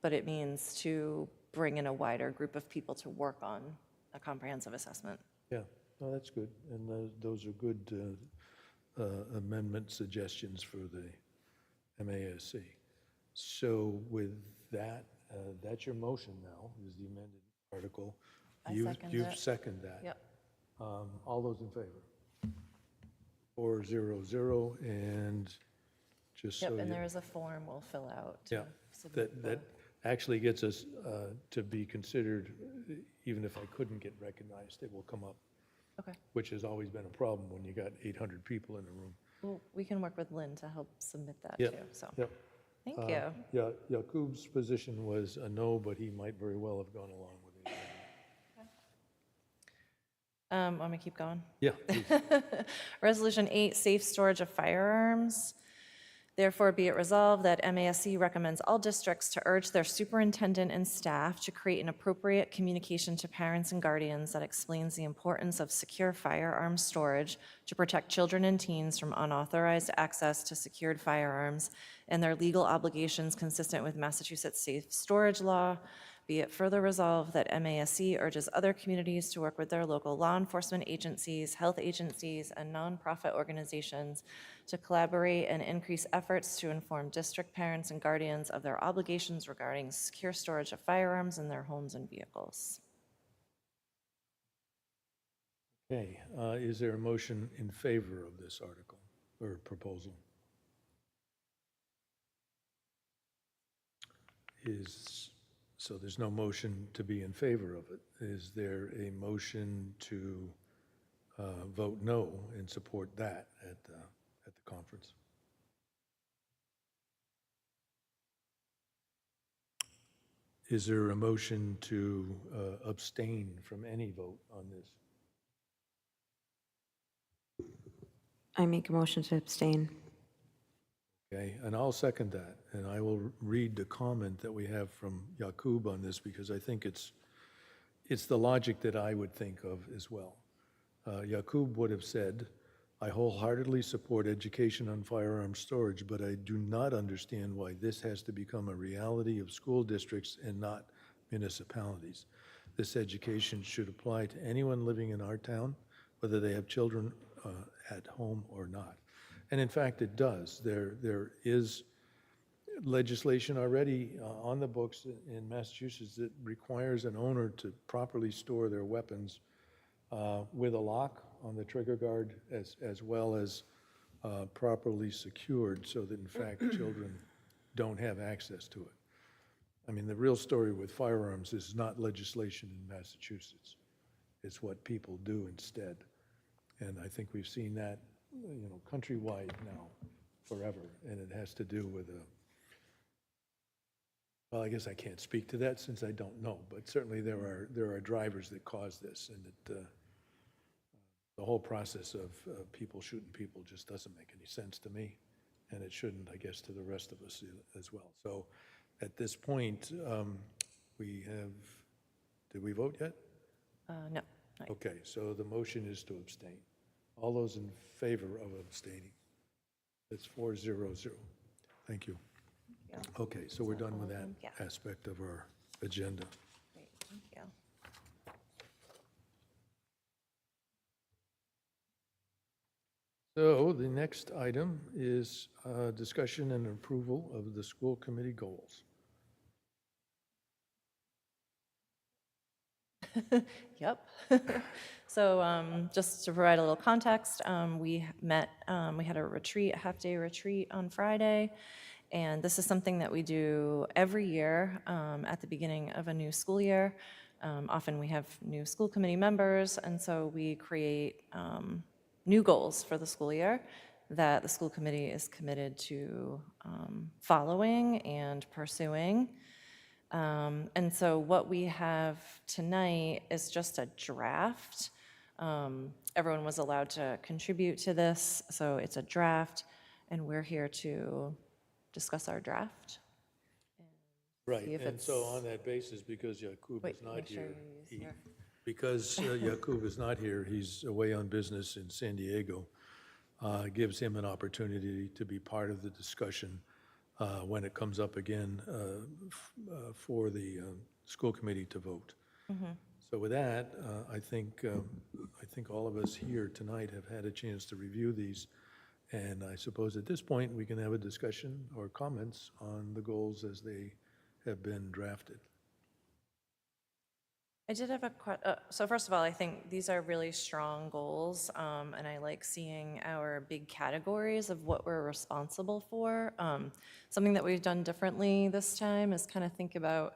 but it means to bring in a wider group of people to work on a comprehensive assessment. Yeah, no, that's good. And those are good amendment suggestions for the MASC. So with that, that's your motion now, is the amended article. I second You've it. seconded that. Yep. All those in favor? 400, and just so Yep, and you, there is a form we'll fill out. to yeah, submit that actually gets us to be considered, even if I couldn't get recognized, it will come up, Okay. which has always been a problem when you got 800 people in the room. Well, we can work with Lynn to help submit that Yep, too, so, Yep. thank you. Yeah, Yakub's position was a no, but he might very well have gone along with it. Want me to keep going? Yeah, please. Resolution 8, safe storage of firearms. Therefore, be it resolved that MASC recommends all districts to urge their superintendent and staff to create an appropriate communication to parents and guardians that explains the importance of secure firearms storage to protect children and teens from unauthorized access to secured firearms and their legal obligations consistent with Massachusetts safe storage law. Be it further resolved that MASC urges other communities to work with their local law enforcement agencies, health agencies, and nonprofit organizations to collaborate and increase efforts to inform district parents and guardians of their obligations regarding secure storage of firearms in their homes and vehicles. Okay, is there a motion in favor of this article or proposal? So there's no motion to be in favor of it. Is there a motion to vote no and support that at the conference? Is there a motion to abstain from any vote on this? I make a motion to abstain. Okay, and I'll second that, and I will read the comment that we have from Yakub on this because I think it's the logic that I would think of as well. Yakub would have said, I wholeheartedly support education on firearm storage, but I do not understand why this has to become a reality of school districts and not municipalities. This education should apply to anyone living in our town, whether they have children at home or not. And in fact, it does. There is legislation already on the books in Massachusetts that requires an owner to properly store their weapons with a lock on the trigger guard as well as properly secured so that in fact children don't have access to it. I mean, the real story with firearms is not legislation in Massachusetts. It's what people do instead. And I think we've seen that, countrywide now forever. And it has to do with well, I guess I can't speak to that since I don't know, but certainly there are drivers that cause this, and that the whole process of people shooting people just doesn't make any sense to me, and it shouldn't, I guess, to the rest of us as well. So at this point, did we vote yet? No. not yet. Okay, so the motion is to abstain. All those in favor of abstaining? It's 400. Thank you. Okay, so we're done with that Yeah. aspect of our agenda. Great, thank you. So the next item is discussion and approval of the school committee goals. Yep. So just to provide a little context, we had a retreat, a half-day retreat on Friday, and this is something that we do every year at the beginning of a new school year. Often we have new school committee members, and so we create new goals for the school year that the school committee is committed to following and pursuing. And so what we have tonight is just a draft. Everyone was allowed to contribute to this, so it's a draft, and we're here to discuss our draft. Right, See if and so it's- on that basis, because Yakub Wait, is not make sure here, you use he- your- because Yakub is not here, he's away on business in San Diego, gives him an opportunity to be part of the discussion when it comes up again for the school committee to vote. So with that, I think all of us here tonight have had a chance to review these. And I suppose at this point, we can have a discussion or comments on the goals as they have been drafted. I did have so first of all, I think these are really strong goals, and I like seeing our big categories of what we're responsible for. Something that we've done differently this time is kind of think about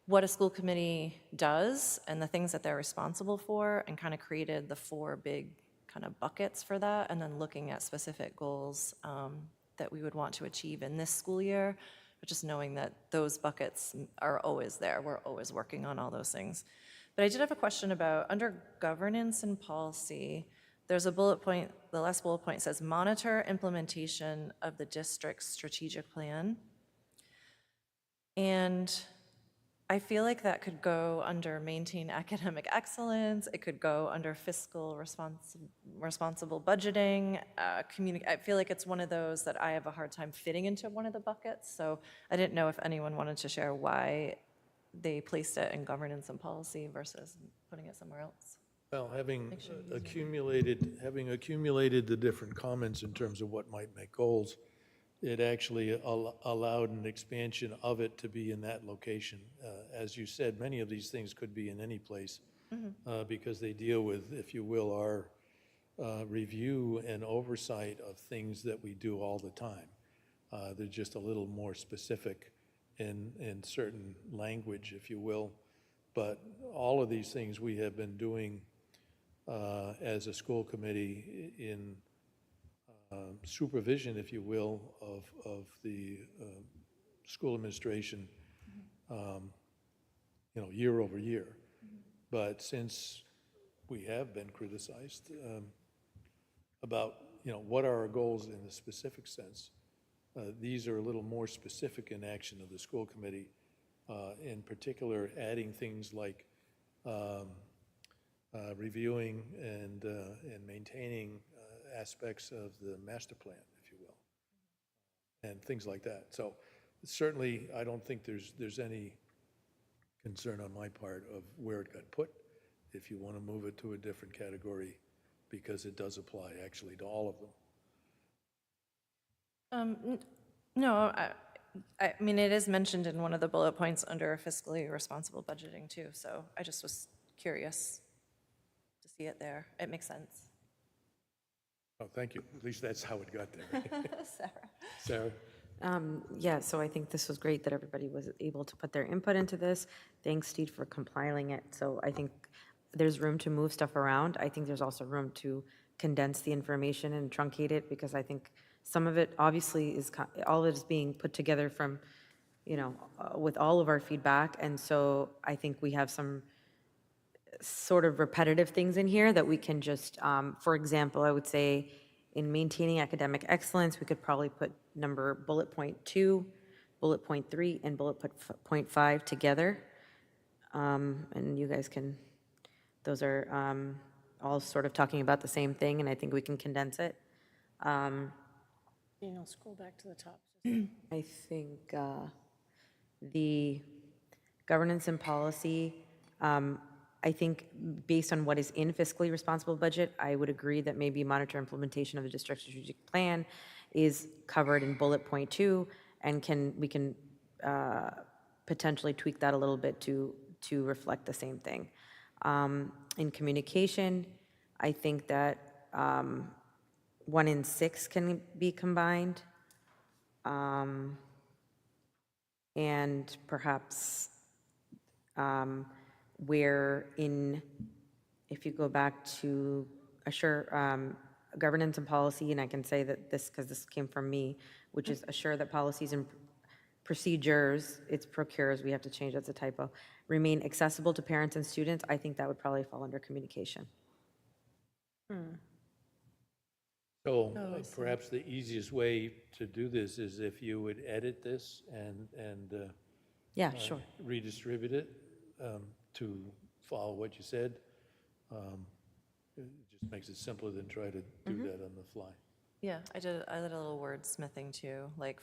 what a school committee does and the things that they're responsible for, and kind of created the 4 big kind of buckets for that, and then looking at specific goals that we would want to achieve in this school year, but just knowing that those buckets are always there. We're always working on all those things. But I did have a question about, under governance and policy, there's a bullet point, the last bullet point says, monitor implementation of the district's strategic plan. And I feel like that could go under maintain academic excellence. It could go under fiscal responsible budgeting. I feel like it's one of those that I have a hard time fitting into one of the buckets. So I didn't know if anyone wanted to share why they placed it in governance and policy versus putting it somewhere else. Well, having accumulated the different comments in terms of what might make goals, it actually allowed an expansion of it to be in that location. As you said, many of these things could be in any place because they deal with, if you will, our review and oversight of things that we do all the time. They're just a little more specific in certain language, if you will. But all of these things we have been doing as a school committee in supervision, if you will, of the school administration, year over year. But since we have been criticized about, what are our goals in the specific sense, these are a little more specific in action of the school committee, in particular, adding things like reviewing and maintaining aspects of the master plan, if you will, and things like that. So certainly, I don't think there's any concern on my part of where it got put, if you want to move it to a different category, because it does apply actually to all of them. No, I mean, it is mentioned in one of the bullet points under fiscally responsible budgeting too, so I just was curious to see it there. It makes sense. Oh, thank you. At least that's how it got there. Sarah? Sarah? Yeah, so I think this was great that everybody was able to put their input into this. Thanks, Steve, for compiling it. So I think there's room to move stuff around. I think there's also room to condense the information and truncate it, because I think some of it obviously is, all of it is being put together from, with all of our feedback. And so I think we have some sort of repetitive things in here that we can just, for example, I would say in maintaining academic excellence, we could probably put bullet point 2, bullet point 3, and bullet point 5 together. And you guys can, those are all sort of talking about the same thing, and I think we can condense it. Daniel, scroll back to the top. I think the governance and policy, I think based on what is in fiscally responsible budget, I would agree that maybe monitor implementation of the district strategic plan is covered in bullet point 2, and we can potentially tweak that a little bit to reflect the same thing. In communication, I think that 1 in 6 can be combined. And perhaps where if you go back to assure governance and policy, and I can say that this, because this came from me, which is assure that policies and procedures, it's procures, we have to change, that's a typo, remain accessible to parents and students, I think that would probably fall under communication. So perhaps the easiest way to do this is if you would edit this and Yeah, sure. redistribute it to follow what you said. It just makes it simpler than try to do that on the fly. Yeah, I did a little wordsmithing too, like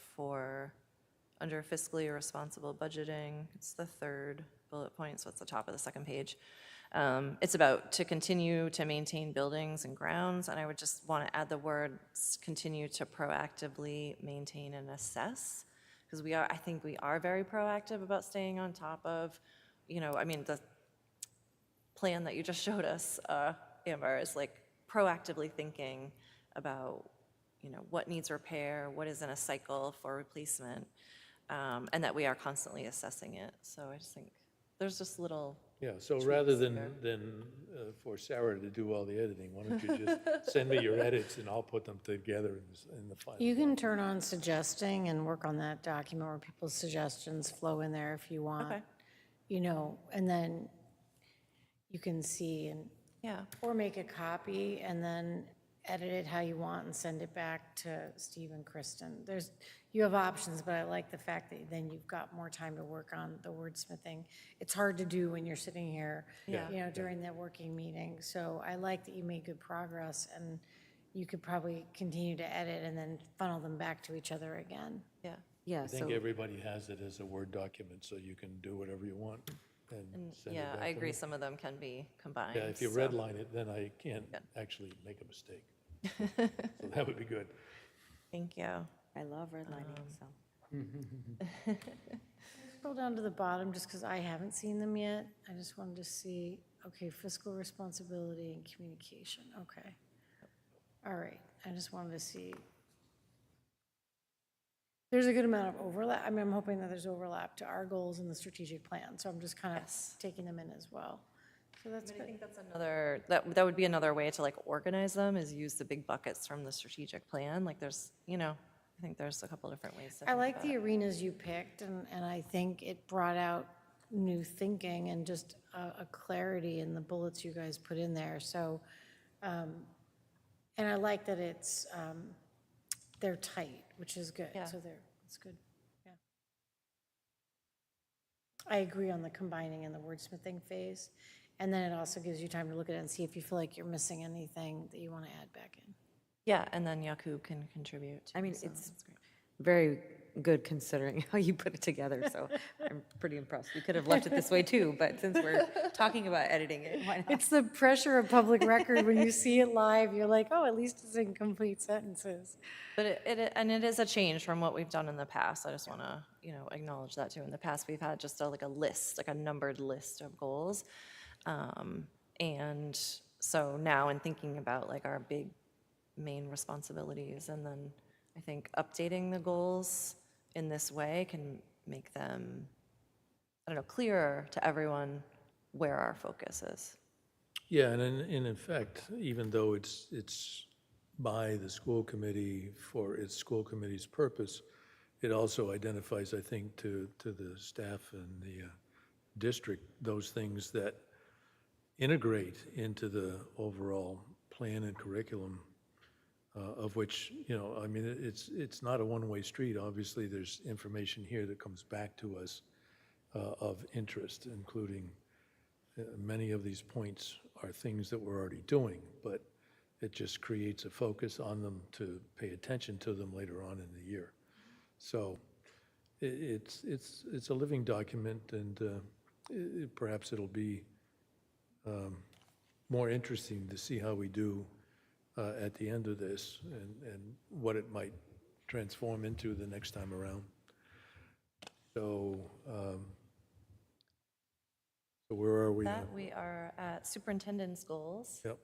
under fiscally responsible budgeting, it's the 3rd bullet point, so it's the top of the 2nd page. It's about to continue to maintain buildings and grounds, and I would just want to add the words continue to proactively maintain and assess, because I think we are very proactive about staying on top of, the plan that you just showed us, Amber, is like proactively thinking about, what needs repair, what is in a cycle for replacement, and that we are constantly assessing it. So I just think there's just little. Yeah, so rather than for Sarah to do all the editing, why don't you just send me your edits and I'll put them together in the final. You can turn on suggesting and work on that document where people's suggestions flow in there if you want. Okay. And then you can see Yeah. or make a copy and then edit it how you want and send it back to Steve and Kristen. You have options, but I like the fact that then you've got more time to work on the wordsmithing. It's hard to do when you're sitting here, during that working meeting. So I like that you made good progress, and you could probably continue to edit and then funnel them back to each other again. Yeah. Yeah, I so think everybody has it as a Word document, so you can do whatever you want and send it Yeah, back I to agree. me. Some of them can be combined. Yeah, if you so- redline it, then I can't actually make a mistake. So that would be good. Thank you. I love redlining, so. Scroll down to the bottom, just because I haven't seen them yet. I just wanted to see, okay, fiscal responsibility and communication, okay. All right, I just wanted to see. There's a good amount of overlap. I'm hoping that there's overlap to our goals in the strategic plan, so I'm just kind of taking them in as well. So that's I good. think that's another, that would be another way to organize them, is use the big buckets from the strategic plan. Like there's, I think there's a couple different ways to I think like about the it. arenas you picked, and I think it brought out new thinking and just a clarity in the bullets you guys put in there. So, and I like that they're tight, which is good. Yeah. So it's good, yeah. I agree on the combining and the wordsmithing phase. And then it also gives you time to look at it and see if you feel like you're missing anything that you want to add back in. Yeah, and then Yaku can contribute. Too, I mean, so it's that's great. very good considering how you put it together, so I'm pretty impressed. We could have left it this way too, but since we're talking about editing it, why not? It's the pressure of public record. When you see it live, you're like, oh, at least it's in complete sentences. But it is a change from what we've done in the past. I just want to, acknowledge that too. In the past, we've had just a list, a numbered list of goals. And so now in thinking about our big main responsibilities, and then I think updating the goals in this way can make them, clearer to everyone where our focus is. Yeah, and in effect, even though it's by the school committee for its school committee's purpose, it also identifies, I think, to the staff and the district, those things that integrate into the overall plan and curriculum, of which, it's not a one-way street. Obviously, there's information here that comes back to us of interest, including many of these points are things that we're already doing, but It just creates a focus on them to pay attention to them later on in the year. So it's a living document, and perhaps it'll be more interesting to see how we do at the end of this and what it might transform into the next time around. So, so where are we? That we are at superintendent's goals. Yep.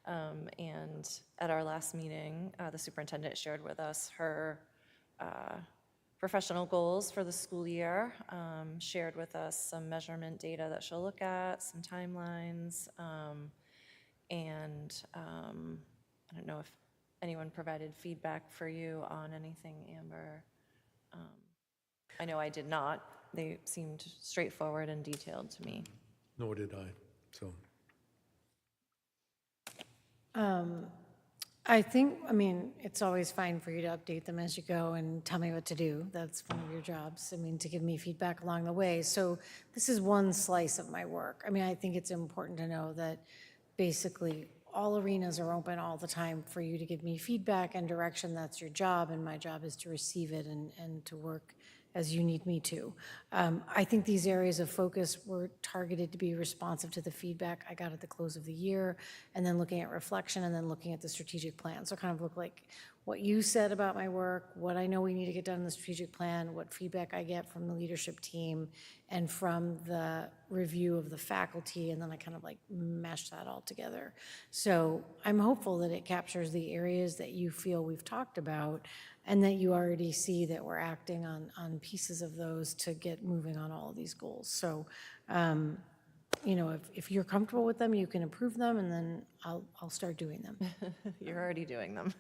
And at our last meeting, the superintendent shared with us her professional goals for the school year, shared with us some measurement data that she'll look at, some timelines, and I don't know if anyone provided feedback for you on anything, Amber. I know I did not. They seemed straightforward and detailed to me. Nor did I, so. I think, I mean, it's always fine for you to update them as you go and tell me what to do. That's one of your jobs, I mean, to give me feedback along the way. So this is one slice of my work. I mean, I think it's important to know that basically all arenas are open all the time for you to give me feedback and direction. That's your job, and my job is to receive it and to work as you need me to. I think these areas of focus were targeted to be responsive to the feedback I got at the close of the year, and then looking at reflection, and then looking at the strategic plan. So kind of look like what you said about my work, what I know we need to get done in the strategic plan, what feedback I get from the leadership team, and from the review of the faculty, and then I kind of like mesh that all together. So I'm hopeful that it captures the areas that you feel we've talked about, and that you already see that we're acting on pieces of those to get moving on all of these goals. So, you know, if you're comfortable with them, you can approve them, and then I'll start doing them. You're already doing them.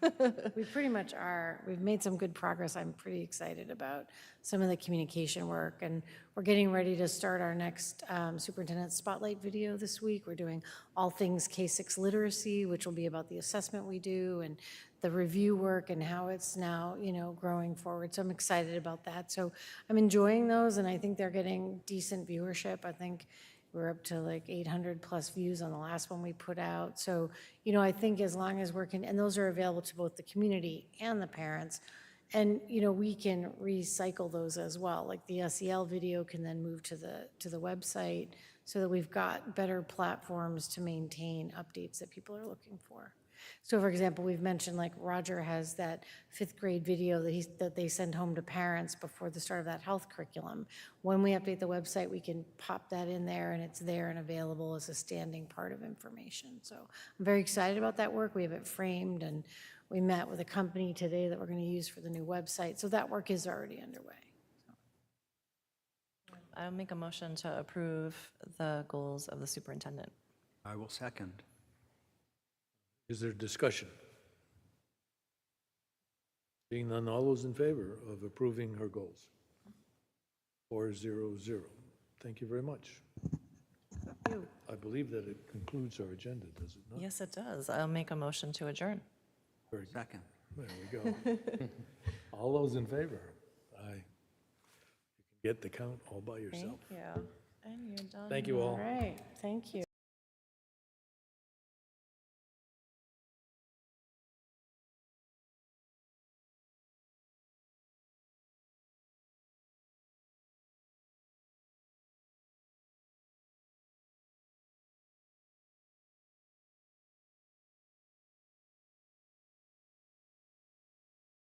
We pretty much are. We've made some good progress. I'm pretty excited about some of the communication work, and we're getting ready to start our next superintendent spotlight video this week. We're doing all things K-6 literacy, which will be about the assessment we do and the review work and how it's now, you know, growing forward. So I'm excited about that. So I'm enjoying those, and I think they're getting decent viewership. I think we're up to like 800 plus views on the last one we put out. So, you know, I think as long as we're and those are available to both the community and the parents. And, you know, we can recycle those as well. Like the SEL video can then move to the website, so that we've got better platforms to maintain updates that people are looking for. So for example, we've mentioned like Roger has that 5th grade video that they send home to parents before the start of that health curriculum. When we update the website, we can pop that in there, and it's there and available as a standing part of information. So I'm very excited about that work. We have it framed, and we met with a company today that we're going to use for the new website. So that work is already underway. I'll make a motion to approve the goals of the superintendent. I will second. Is there discussion? Being none, all those in favor of approving her goals? 400. Thank you very much. I believe that it concludes our agenda, does it not? Yes, it does. I'll make a motion to adjourn. Very good. Second. There we go. All those in favor? Aye. You can get the count all by yourself. Thank you. And you're done. Thank you all. All right, thank you.